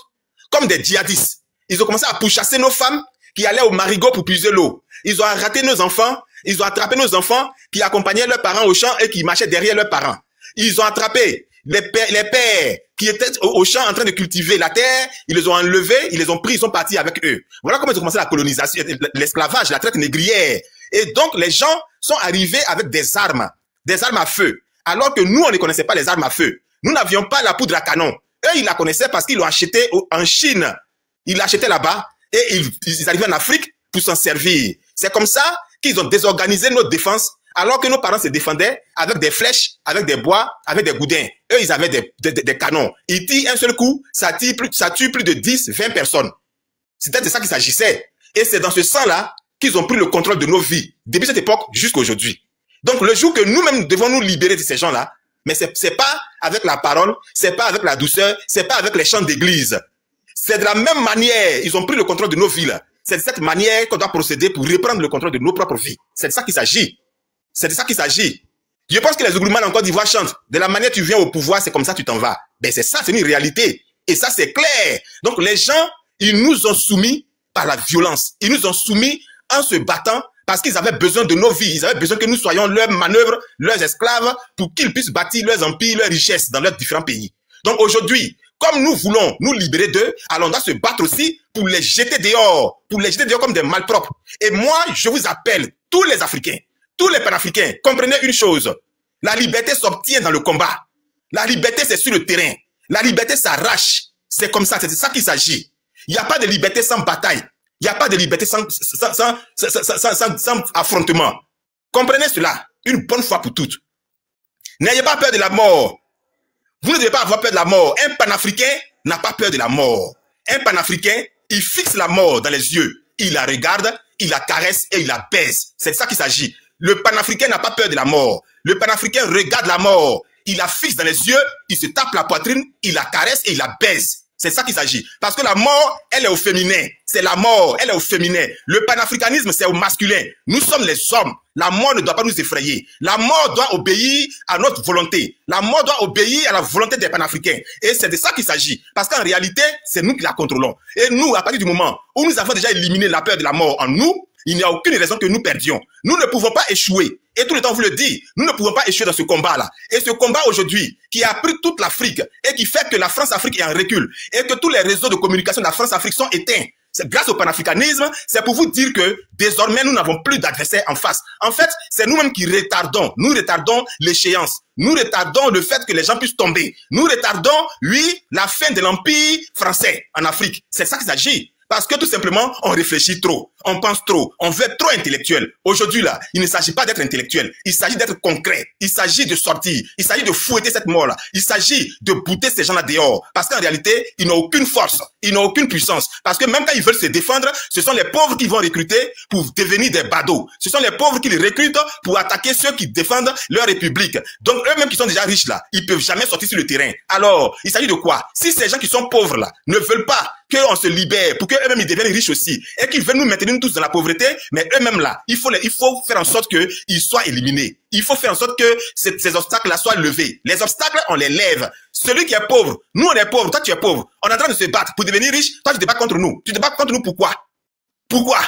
comme des djihadistes. Ils ont commencé à pourchasser nos femmes qui allaient au marigot pour puiser l'eau. Ils ont raté nos enfants. Ils ont attrapé nos enfants qui accompagnaient leurs parents au champ et qui marchaient derrière leurs parents. Ils ont attrapé les pères qui étaient au champ en train de cultiver la terre. Ils les ont enlevés, ils les ont pris, ils sont partis avec eux. Voilà comment ils ont commencé la colonisation, l'esclavage, la traite négrière. Et donc, les gens sont arrivés avec des armes à feu. Alors que nous, on ne connaissait pas les armes à feu. Nous n'avions pas la poudre à canon. Eux, ils la connaissaient parce qu'ils l'ont acheté en Chine. Ils l'achetaient là-bas et ils arrivaient en Afrique pour s'en servir. C'est comme ça qu'ils ont désorganisé notre défense alors que nos parents se défendaient avec des flèches, avec des bois, avec des goudins. Eux, ils avaient des canons. Ils tirent un seul coup, ça tue plus de 10, 20 personnes. C'était de ça qu'il s'agissait. Et c'est dans ce sens-là qu'ils ont pris le contrôle de nos vies, depuis cette époque jusqu'à aujourd'hui. Donc, le jour que nous-mêmes devons nous libérer de ces gens-là, mais c'est pas avec la parole, c'est pas avec la douceur, c'est pas avec les chants d'église. C'est de la même manière, ils ont pris le contrôle de nos vies, là. C'est de cette manière qu'on doit procéder pour reprendre le contrôle de nos propres vies. C'est de ça qu'il s'agit. C'est de ça qu'il s'agit. Je pense que les Ougoumans en Côte d'Ivoire chantent. De la manière tu viens au pouvoir, c'est comme ça tu t'en vas. Ben c'est ça, c'est une réalité. Et ça, c'est clair. Donc les gens, ils nous ont soumis par la violence. Ils nous ont soumis en se battant parce qu'ils avaient besoin de nos vies. Ils avaient besoin que nous soyons leurs manœuvres, leurs esclaves, pour qu'ils puissent bâtir leurs empires, leurs richesses dans leurs différents pays. Donc aujourd'hui, comme nous voulons nous libérer d'eux, alors on doit se battre aussi pour les jeter dehors comme des malpropres. Et moi, je vous appelle, tous les Africains, tous les panafricains, comprenez une chose. La liberté s'obtient dans le combat. La liberté, c'est sur le terrain. La liberté s'arrache. C'est comme ça, c'est de ça qu'il s'agit. Il n'y a pas de liberté sans bataille. Il n'y a pas de liberté sans affrontement. Comprenez cela, une bonne fois pour toutes. N'ayez pas peur de la mort. Vous ne devez pas avoir peur de la mort. Un panafricain n'a pas peur de la mort. Un panafricain, il fixe la mort dans les yeux. Il la regarde, il la caresse et il la baise. C'est de ça qu'il s'agit. Le panafricain n'a pas peur de la mort. Le panafricain regarde la mort. Il la fixe dans les yeux, il se tape la poitrine, il la caresse et il la baise. C'est ça qu'il s'agit. Parce que la mort, elle est au féminin. C'est la mort, elle est au féminin. Le panafricanisme, c'est au masculin. Nous sommes les hommes. La mort ne doit pas nous effrayer. La mort doit obéir à notre volonté. La mort doit obéir à la volonté des panafricains. Et c'est de ça qu'il s'agit. Parce qu'en réalité, c'est nous qui la contrôlons. Et nous, à partir du moment où nous avons déjà éliminé la peur de la mort en nous, il n'y a aucune raison que nous perdions. Nous ne pouvons pas échouer. Et tout le temps, vous le dites, nous ne pouvons pas échouer dans ce combat-là. Et ce combat aujourd'hui, qui a pris toute l'Afrique et qui fait que la France-Afrique est en recul et que tous les réseaux de communication de la France-Afrique sont éteints, c'est grâce au panafricanisme, c'est pour vous dire que désormais, nous n'avons plus d'adversaires en face. En fait, c'est nous-mêmes qui retardons. Nous retardons l'échéance. Nous retardons le fait que les gens puissent tomber. Nous retardons, oui, la fin de l'empire français en Afrique. C'est ça qu'il s'agit. Parce que tout simplement, on réfléchit trop, on pense trop, on veut être trop intellectuel. Aujourd'hui là, il ne s'agit pas d'être intellectuel, il s'agit d'être concret, il s'agit de sortir, il s'agit de fouetter cette mort-là, il s'agit de bouter ces gens-là dehors. Parce qu'en réalité, ils n'ont aucune force, ils n'ont aucune puissance. Parce que même quand ils veulent se défendre, ce sont les pauvres qui vont recruter pour devenir des badauds. Ce sont les pauvres qui les recrutent pour attaquer ceux qui défendent leur république. Donc eux-mêmes qui sont déjà riches là, ils peuvent jamais sortir sur le terrain. Alors, il s'agit de quoi? Si ces gens qui sont pauvres là ne veulent pas qu'on se libère pour qu'eux-mêmes ils deviennent riches aussi et qu'ils veulent nous maintenir tous dans la pauvreté, mais eux-mêmes là, il faut faire en sorte qu'ils soient éliminés. Il faut faire en sorte que ces obstacles-là soient levés. Les obstacles, on les lève. Celui qui est pauvre, nous on est pauvres, toi tu es pauvre. On est en train de se battre pour devenir riche, toi tu te bats contre nous. Tu te bats contre nous pourquoi? Pourquoi?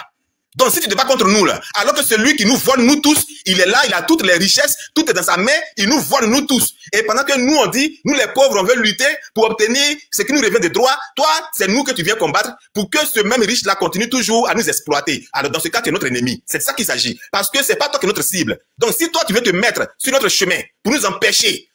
Donc si tu te bats contre nous là, alors que celui qui nous vole nous tous, il est là, il a toutes les richesses, tout est dans sa main, il nous vole nous tous. Et pendant que nous on dit, nous les pauvres on veut lutter pour obtenir ce qui nous revient de droit, toi c'est nous que tu viens combattre pour que ce même riche là continue toujours à nous exploiter. Alors dans ce cas tu es notre ennemi, c'est de ça qu'il s'agit. Parce que c'est pas toi qui es notre cible. Donc si toi tu veux te mettre sur notre chemin pour nous empêcher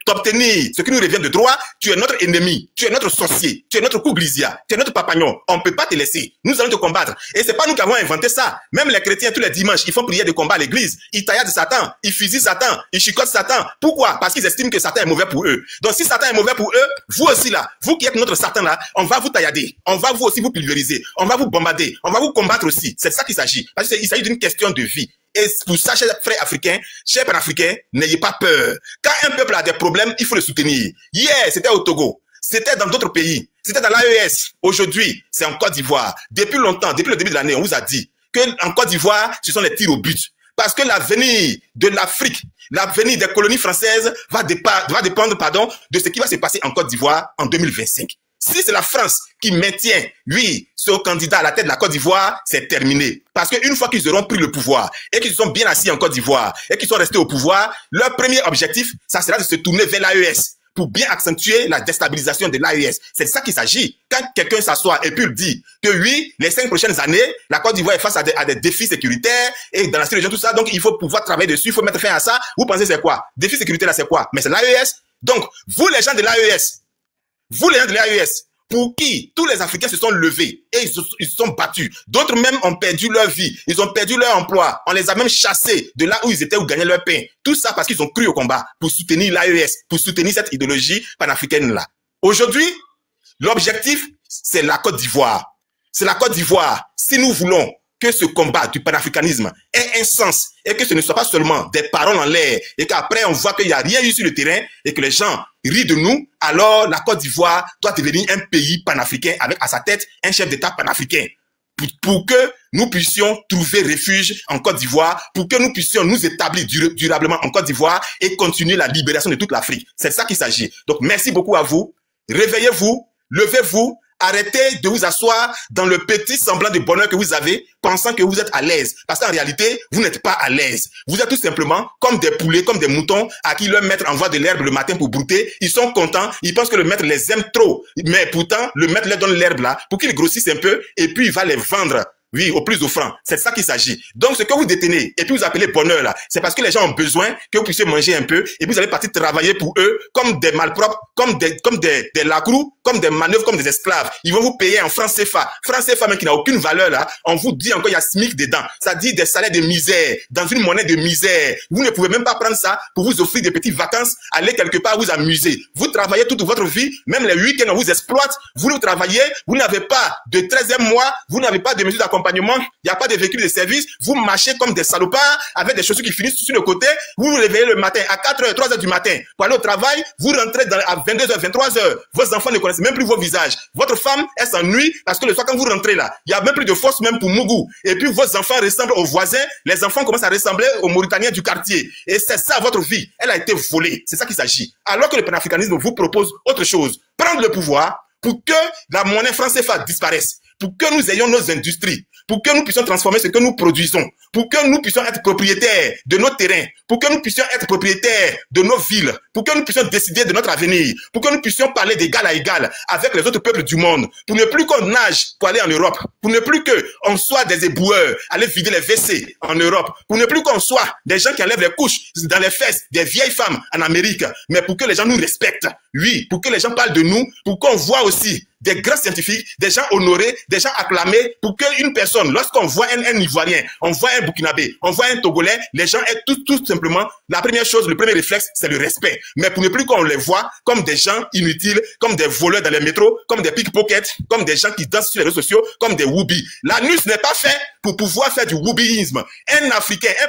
d'obtenir ce qui nous revient de droit, tu es notre ennemi, tu es notre sorcier, tu es notre Kouglisia, tu es notre papagnon. On ne peut pas te laisser. Nous allons te combattre. Et c'est pas nous qui avons inventé ça. Même les chrétiens, tous les dimanches, ils font prière de combat à l'église. Ils taillent Satan, ils fusillent Satan, ils chicotent Satan. Pourquoi? Parce qu'ils estiment que Satan est mauvais pour eux. Donc si Satan est mauvais pour eux, vous aussi là, vous qui êtes notre Satan là, on va vous taillader. On va vous aussi vous pulvériser. On va vous bombarder. On va vous combattre aussi. C'est de ça qu'il s'agit. Parce qu'il s'agit d'une question de vie. Et pour ça, chers frères africains, chers panafricains, n'ayez pas peur. Quand un peuple a des problèmes, il faut le soutenir. Hier, c'était au Togo. C'était dans d'autres pays. C'était dans l'AES. Aujourd'hui, c'est en Côte d'Ivoire. Depuis longtemps, depuis le début de l'année, on vous a dit qu'en Côte d'Ivoire, ce sont les tirs au but. Parce que l'avenir de l'Afrique, l'avenir des colonies françaises va dépendre, de ce qui va se passer en Côte d'Ivoire en 2025. Si c'est la France qui maintient, oui, son candidat à la tête de la Côte d'Ivoire, c'est terminé. Parce qu'une fois qu'ils auront pris le pouvoir et qu'ils sont bien assis en Côte d'Ivoire et qu'ils sont restés au pouvoir, leur premier objectif, ça sera de se tourner vers l'AES pour bien accentuer la déstabilisation de l'AES. C'est de ça qu'il s'agit. Quand quelqu'un s'assoit et puis dit que oui, les 5 prochaines années, la Côte d'Ivoire est face à des défis sécuritaires et dans la région, tout ça, donc il faut pouvoir travailler dessus, il faut mettre fin à ça. Vous pensez c'est quoi? Défi sécuritaire là, c'est quoi? Mais c'est l'AES. Donc, vous les gens de l'AES, pour qui tous les Africains se sont levés et ils se sont battus. D'autres même ont perdu leur vie, ils ont perdu leur emploi. On les a même chassés de là où ils étaient, où gagnaient leur pain. Tout ça parce qu'ils ont cru au combat pour soutenir l'AES, pour soutenir cette idéologie panafricaine-là. Aujourd'hui, l'objectif, c'est la Côte d'Ivoire. C'est la Côte d'Ivoire. Si nous voulons que ce combat du panafricanisme ait un sens et que ce ne soit pas seulement des paroles en l'air et qu'après on voit qu'il n'y a rien eu sur le terrain et que les gens rient de nous, alors la Côte d'Ivoire doit devenir un pays panafricain avec à sa tête un chef d'État panafricain pour que nous puissions trouver refuge en Côte d'Ivoire, pour que nous puissions nous établir durablement en Côte d'Ivoire et continuer la libération de toute l'Afrique. C'est de ça qu'il s'agit. Donc merci beaucoup à vous. Réveillez-vous, levez-vous. Arrêtez de vous asseoir dans le petit semblant de bonheur que vous avez, pensant que vous êtes à l'aise. Parce qu'en réalité, vous n'êtes pas à l'aise. Vous êtes tout simplement comme des poulets, comme des moutons à qui leur maître envoie de l'herbe le matin pour brouter. Ils sont contents, ils pensent que le maître les aime trop. Mais pourtant, le maître leur donne l'herbe là pour qu'ils grossissent un peu et puis il va les vendre. Oui, au plus offrant. C'est de ça qu'il s'agit. Donc, ce que vous détenez et puis vous appelez bonheur là, c'est parce que les gens ont besoin que vous puissiez manger un peu et puis vous allez partir travailler pour eux comme des malpropres, comme des lacrous, comme des manœuvres, comme des esclaves. Ils vont vous payer en francs CFA. Francs CFA même qui n'a aucune valeur là. On vous dit encore il y a SMIC dedans. Ça dit des salaires de misère, dans une monnaie de misère. Vous ne pouvez même pas prendre ça pour vous offrir des petites vacances, aller quelque part vous amuser. Vous travaillez toute votre vie, même les week-ends on vous exploite. Vous ne travaillez, vous n'avez pas de 13e mois, vous n'avez pas de mesures d'accompagnement. Il n'y a pas de véhicule de service, vous marchez comme des salopards avec des chaussures qui finissent sur le côté, vous vous réveillez le matin à 4h, 3h du matin pour aller au travail, vous rentrez à 22h, 23h, vos enfants ne connaissent même plus vos visages, votre femme, elle s'ennuie parce que le soir quand vous rentrez là, il n'y a même plus de force même pour Mougou, et puis vos enfants ressemblent aux voisins, les enfants commencent à ressembler aux Mauritaniens du quartier, et c'est ça votre vie, elle a été volée, c'est ça qu'il s'agit. Alors que le panafricanisme vous propose autre chose, prendre le pouvoir pour que la monnaie franc CFA disparaisse, pour que nous ayons nos industries, pour que nous puissions transformer ce que nous produisons, pour que nous puissions être propriétaires de nos terrains, pour que nous puissions être propriétaires de nos villes, pour que nous puissions décider de notre avenir, pour que nous puissions parler d'égal à égal avec les autres peuples du monde, pour ne plus qu'on nage pour aller en Europe, pour ne plus qu'on soit des éboueurs, aller vider les WC en Europe, pour ne plus qu'on soit des gens qui enlèvent les couches dans les fesses des vieilles femmes en Amérique, mais pour que les gens nous respectent, oui, pour que les gens parlent de nous, pour qu'on voit aussi des grands scientifiques, des gens honorés, des gens acclamés pour qu'une personne, lorsqu'on voit un Ivoirien, on voit un Burkinabé, on voit un Togolais, les gens aient tout simplement, la première chose, le premier réflexe, c'est le respect. Mais pour ne plus qu'on les voit comme des gens inutiles, comme des voleurs dans les métros, comme des pickpockets, comme des gens qui dansent sur les réseaux sociaux, comme des whoobie. La NUS n'est pas fait pour pouvoir faire du whoobieisme. Un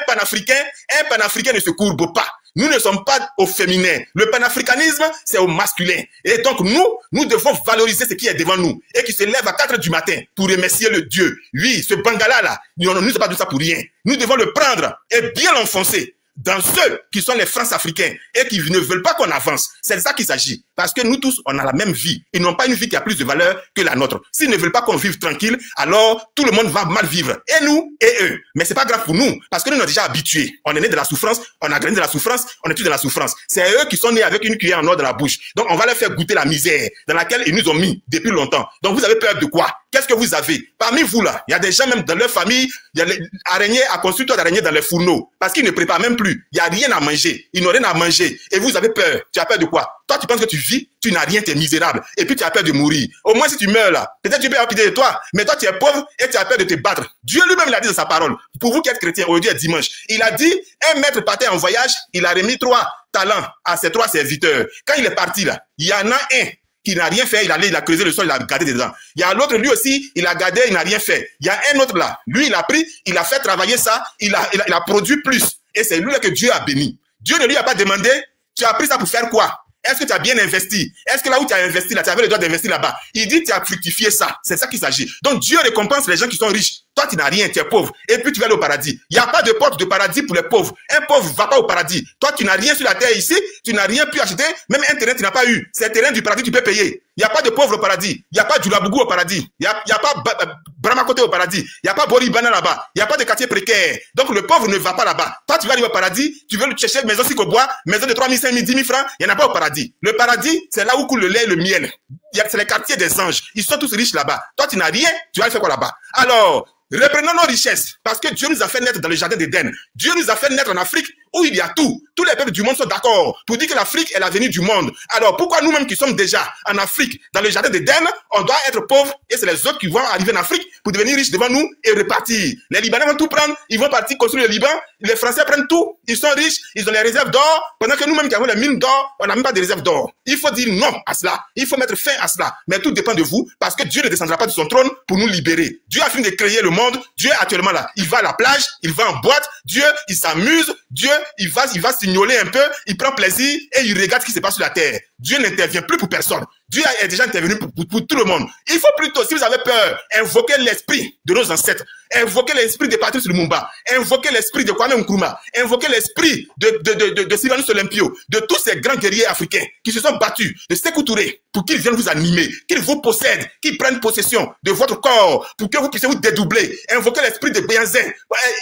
panafricain ne se courbe pas. Nous ne sommes pas au féminin. Le panafricanisme, c'est au masculin. Et donc, nous devons valoriser ce qui est devant nous et qui se lève à 4 heures du matin pour remercier le Dieu. Oui, ce Bangala-là, nous ne sommes pas de ça pour rien. Nous devons le prendre et bien l'enfoncer dans ceux qui sont les France-Africains et qui ne veulent pas qu'on avance. C'est de ça qu'il s'agit. Parce que nous tous, on a la même vie. Ils n'ont pas une vie qui a plus de valeur que la nôtre. S'ils ne veulent pas qu'on vive tranquille, alors tout le monde va mal vivre. Et nous, et eux. Mais c'est pas grave pour nous, parce que nous, on est déjà habitués. On est né de la souffrance, on a grandi de la souffrance, on est tous de la souffrance. C'est eux qui sont nés avec une cuillère en or dans la bouche. Donc, on va leur faire goûter la misère dans laquelle ils nous ont mis depuis longtemps. Donc, vous avez peur de quoi? Qu'est-ce que vous avez? Parmi vous, là, il y a des gens même dans leur famille, il y a les araignées à construire d'araignées dans les fourneaux. Parce qu'ils ne préparent même plus. Il n'y a rien à manger. Ils n'ont rien à manger. Et vous avez peur. Tu as peur de quoi? Toi, tu penses que tu vis, tu n'as rien, tu es misérable. Et puis, tu as peur de mourir. Au moins, si tu meurs là, peut-être Dieu peut avoir pitié de toi. Mais toi, tu es pauvre et tu as peur de te battre. Dieu lui-même l'a dit dans sa parole. Pour vous qui êtes chrétiens, aujourd'hui est dimanche. Il a dit, un maître partait en voyage, il a remis 3 talents à ses 3 serviteurs. Quand il est parti là, il y en a un qui n'a rien fait, il a creusé le sol, il a gardé dedans. Il y a l'autre, lui aussi, il a gardé, il n'a rien fait. Il y a un autre là, lui, il a pris, il a fait travailler ça, il a produit plus. Et c'est lui là que Dieu a béni. Dieu ne lui a pas demandé, tu as pris ça pour faire quoi? Est-ce que tu as bien investi? Est-ce que là où tu as investi, là, tu avais le droit d'investir là-bas? Il dit, tu as fructifié ça. C'est ça qu'il s'agit. Donc, Dieu récompense les gens qui sont riches. Toi, tu n'as rien, tu es pauvre. Et puis, tu vas aller au paradis. Il n'y a pas de porte de paradis pour les pauvres. Un pauvre ne va pas au paradis. Toi, tu n'as rien sur la terre ici. Tu n'as rien pu acheter. Même un terrain, tu n'as pas eu. C'est un terrain du paradis, tu peux payer. Il n'y a pas de pauvre au paradis. Il n'y a pas du Labougou au paradis. Il n'y a pas Bramakote au paradis. Il n'y a pas Boribana là-bas. Il n'y a pas de quartier précaire. Donc, le pauvre ne va pas là-bas. Toi, tu vas aller au paradis. Tu veux le chercher maison Sikobois, maison de 3 000, 5 000, 10 000 francs. Il n'y en a pas au paradis. Le paradis, c'est là où coule le lait et le miel. C'est les quartiers des anges. Ils sont tous riches là-bas. Toi, tu n'as rien. Tu vas aller faire quoi là-bas? Alors, reprenons nos richesses, parce que Dieu nous a fait naître dans le jardin d'Éden. Dieu nous a fait naître en Afrique où il y a tout. Tous les peuples du monde sont d'accord pour dire que l'Afrique est l'avenir du monde. Alors pourquoi nous-mêmes qui sommes déjà en Afrique, dans le jardin d'Éden, on doit être pauvres et c'est les autres qui vont arriver en Afrique pour devenir riches devant nous et repartir? Les Libanais vont tout prendre, ils vont partir construire le Liban. Les Français prennent tout, ils sont riches, ils ont les réserves d'or, pendant que nous-mêmes qui avons les mines d'or, on n'a même pas de réserves d'or. Il faut dire non à cela, il faut mettre fin à cela. Mais tout dépend de vous, parce que Dieu ne descendra pas de son trône pour nous libérer. Dieu a fini de créer le monde. Dieu est actuellement là. Il va à la plage, il va en boîte. Dieu, il s'amuse. Dieu, il va signoler un peu. Il prend plaisir et il regarde ce qui se passe sur la terre. Dieu n'intervient plus pour personne. Dieu est déjà intervenu pour tout le monde. Il faut plutôt, si vous avez peur, invoquer l'esprit de nos ancêtres. Invoquer l'esprit de Patrice Lumumba. Invoquer l'esprit de Kwame Nkrumah. Invoquer l'esprit de Sylvanus Olympio. De tous ces grands guerriers africains qui se sont battus. De Sékou Touré. Pour qu'ils viennent vous animer. Qu'ils vous possèdent. Qu'ils prennent possession de votre corps. Pour que vous puissiez vous dédoubler. Invoquer l'esprit de Béanzin.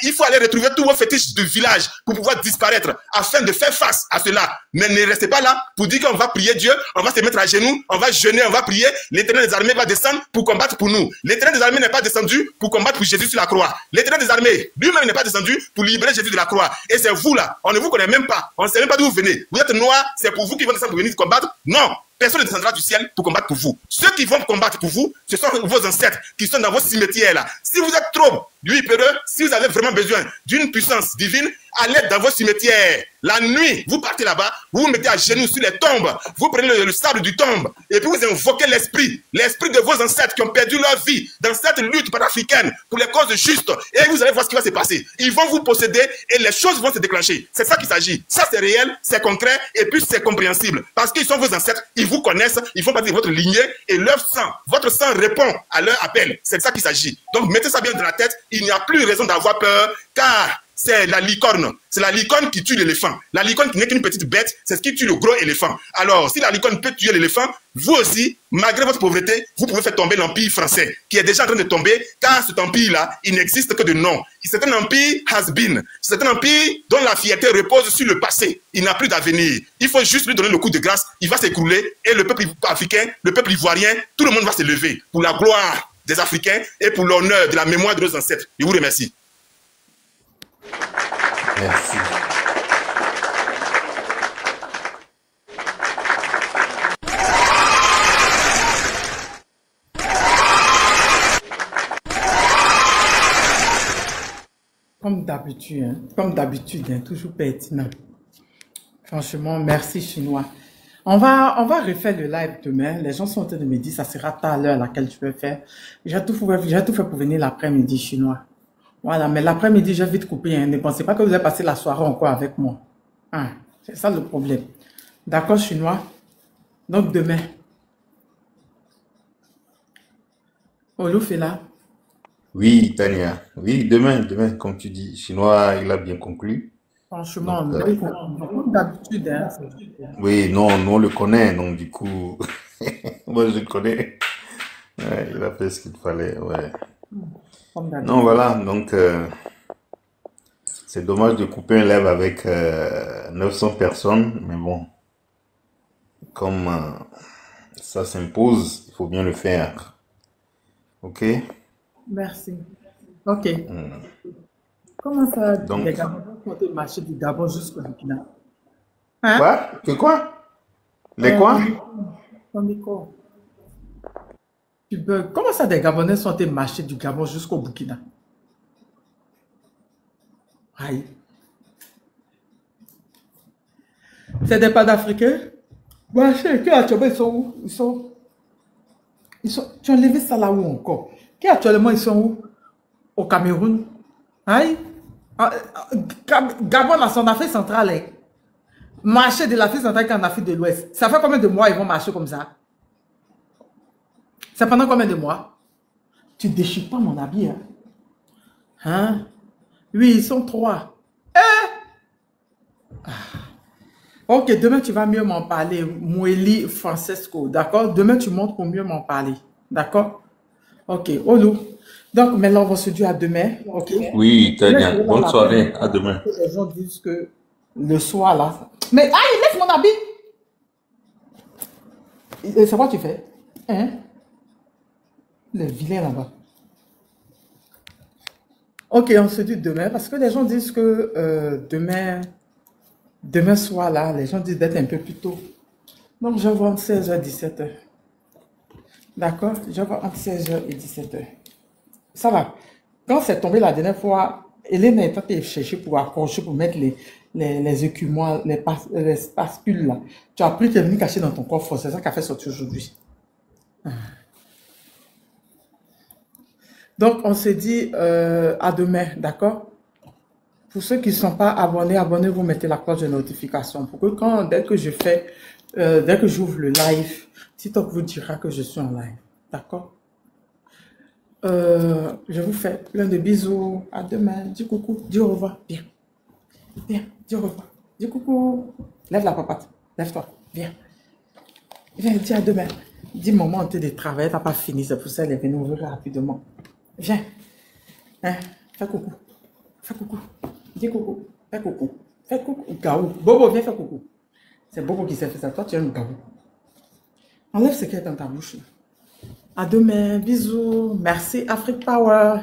Il faut aller retrouver tous vos fétiches de village pour pouvoir disparaître. Afin de faire face à cela. Mais ne restez pas là pour dire qu'on va prier Dieu. On va se mettre à genoux. On va jeûner. On va prier. L'Éternel des armées va descendre pour combattre pour nous. L'Éternel des armées n'est pas descendu pour combattre pour Jésus sur la croix. L'Éternel des armées, lui-même n'est pas descendu pour libérer Jésus de la croix. Et c'est vous là, on ne vous connaît même pas. On ne sait même pas d'où vous venez. Vous êtes noirs, c'est pour vous qui vont descendre pour venir combattre? Non. Personne ne descendra du ciel pour combattre pour vous. Ceux qui vont combattre pour vous, ce sont vos ancêtres qui sont dans vos cimetières là. Si vous êtes trop peureux, si vous avez vraiment besoin d'une puissance divine, allez dans vos cimetières. La nuit, vous partez là-bas, vous vous mettez à genoux sur les tombes, vous prenez le sable du tombe et puis vous invoquez l'esprit de vos ancêtres qui ont perdu leur vie dans cette lutte panafricaine pour les causes justes. Et vous allez voir ce qui va se passer. Ils vont vous posséder et les choses vont se déclencher. C'est ça qu'il s'agit. Ça c'est réel, c'est concret et puis c'est compréhensible. Parce qu'ils sont vos ancêtres, ils vous connaissent, ils font partie de votre lignée et leur sang, votre sang répond à leur appel. C'est de ça qu'il s'agit. Donc mettez ça bien dans la tête, il n'y a plus raison d'avoir peur car c'est la licorne. C'est la licorne qui tue l'éléphant. La licorne qui n'est qu'une petite bête, c'est ce qui tue le gros éléphant. Alors, si la licorne peut tuer l'éléphant, vous aussi, malgré votre pauvreté, vous pouvez faire tomber l'empire français, qui est déjà en train de tomber, car cet empire-là, il n'existe que de nom. C'est un empire has-been. C'est un empire dont la fierté repose sur le passé. Il n'a plus d'avenir. Il faut juste lui donner le coup de grâce. Il va s'écrouler et le peuple africain, le peuple ivoirien, tout le monde va se lever pour la gloire des Africains et pour l'honneur de la mémoire de nos ancêtres. Je vous remercie. Merci. Comme d'habitude, hein, toujours pertinent. Franchement, merci Chinois. On va refaire le live demain. Les gens sont en train de me dire, ça sera tard à l'heure à laquelle tu veux faire. J'ai tout fait pour venir l'après-midi Chinois. Voilà, mais l'après-midi, j'ai vite coupé. Hein. Ne pensez pas que vous allez passer la soirée encore avec moi. Hein, c'est ça le problème. D'accord, Chinois? Donc demain. Olouf est là. Oui, Tania. Oui, demain, comme tu dis. Chinois, il a bien conclu. Franchement, Donc, comme d'habitude. Hein. oui, non, nous on le connaît, donc du coup, moi je le connais. Ouais, il a fait ce qu'il fallait, ouais. Comme d'habitude. Non, voilà, donc c'est dommage de couper un live avec 900 personnes, mais bon, comme ça s'impose, il faut bien le faire. Ok? Merci. Ok. Comment ça, Donc, les Gabonais ont marché du Gabon jusqu'au Burkina? Hein? quoi? Que quoi? Les quoi? Ton micro. Comment ça, des Gabonais sont allés marcher du Gabon jusqu'au Burkina? Aïe. C'est des pas d'Africains? Marcher, qui actuellement ils sont où? Tu as enlevé ça là où encore? Qui actuellement ils sont où? Au Cameroun? Aïe. Gabon, là, c'est en Afrique centrale. Hein. Marcher de l'Afrique centrale qu'en Afrique de l'Ouest. Ça fait combien de mois ils vont marcher comme ça? C'est pendant combien de mois? Tu déchires pas mon habit. Hein? Hein? Oui, ils sont 3. Ok, demain tu vas mieux m'en parler. Moueli Francesco, d'accord? Demain tu montes pour mieux m'en parler. D'accord? Ok, Olu. Donc maintenant on va se dire à demain. Ok? oui, Tania, bonne soirée, à demain. Les gens disent que le soir là. Mais aïe, laisse mon habit! Et c'est quoi tu fais? Hein? Le vilain là-bas. Ok, on se dit demain parce que les gens disent que demain soir là, les gens disent d'être un peu plus tôt. Donc je vois entre 16h et 17h. D'accord? Je vois entre 16h et 17h. Ça va. Quand c'est tombé la dernière fois, Hélène est allée chercher pour accrocher, pour mettre les écumants, les pascules là. Tu as pris, tu es venu cacher dans ton coffre. C'est ça qu'a fait sortir aujourd'hui. Donc, on se dit à demain, d'accord? Pour ceux qui ne sont pas abonnés, abonnez-vous, mettez la cloche de notification pour que dès que j'ouvre le live, TikTok vous dira que je suis en live, d'accord? Je vous fais plein de bisous. À demain. Dis coucou, dis au revoir. Viens, viens, dis au revoir. Dis coucou. Lève la papate. Lève-toi. Viens. Viens, dis à demain. Dis maman, on de travailler, t'as pas fini, c'est pour ça qu'elle est venue ouvrir rapidement. Viens. Hein? Fais coucou. Fais coucou. Dis coucou. Fais coucou. Fais coucou. Gaou. Bobo, viens faire coucou. C'est Bobo qui s'est fait ça. Toi, tu es un gaou. Enlève ce qui est dans ta bouche. À demain. Bisous. Merci, Afrique Power.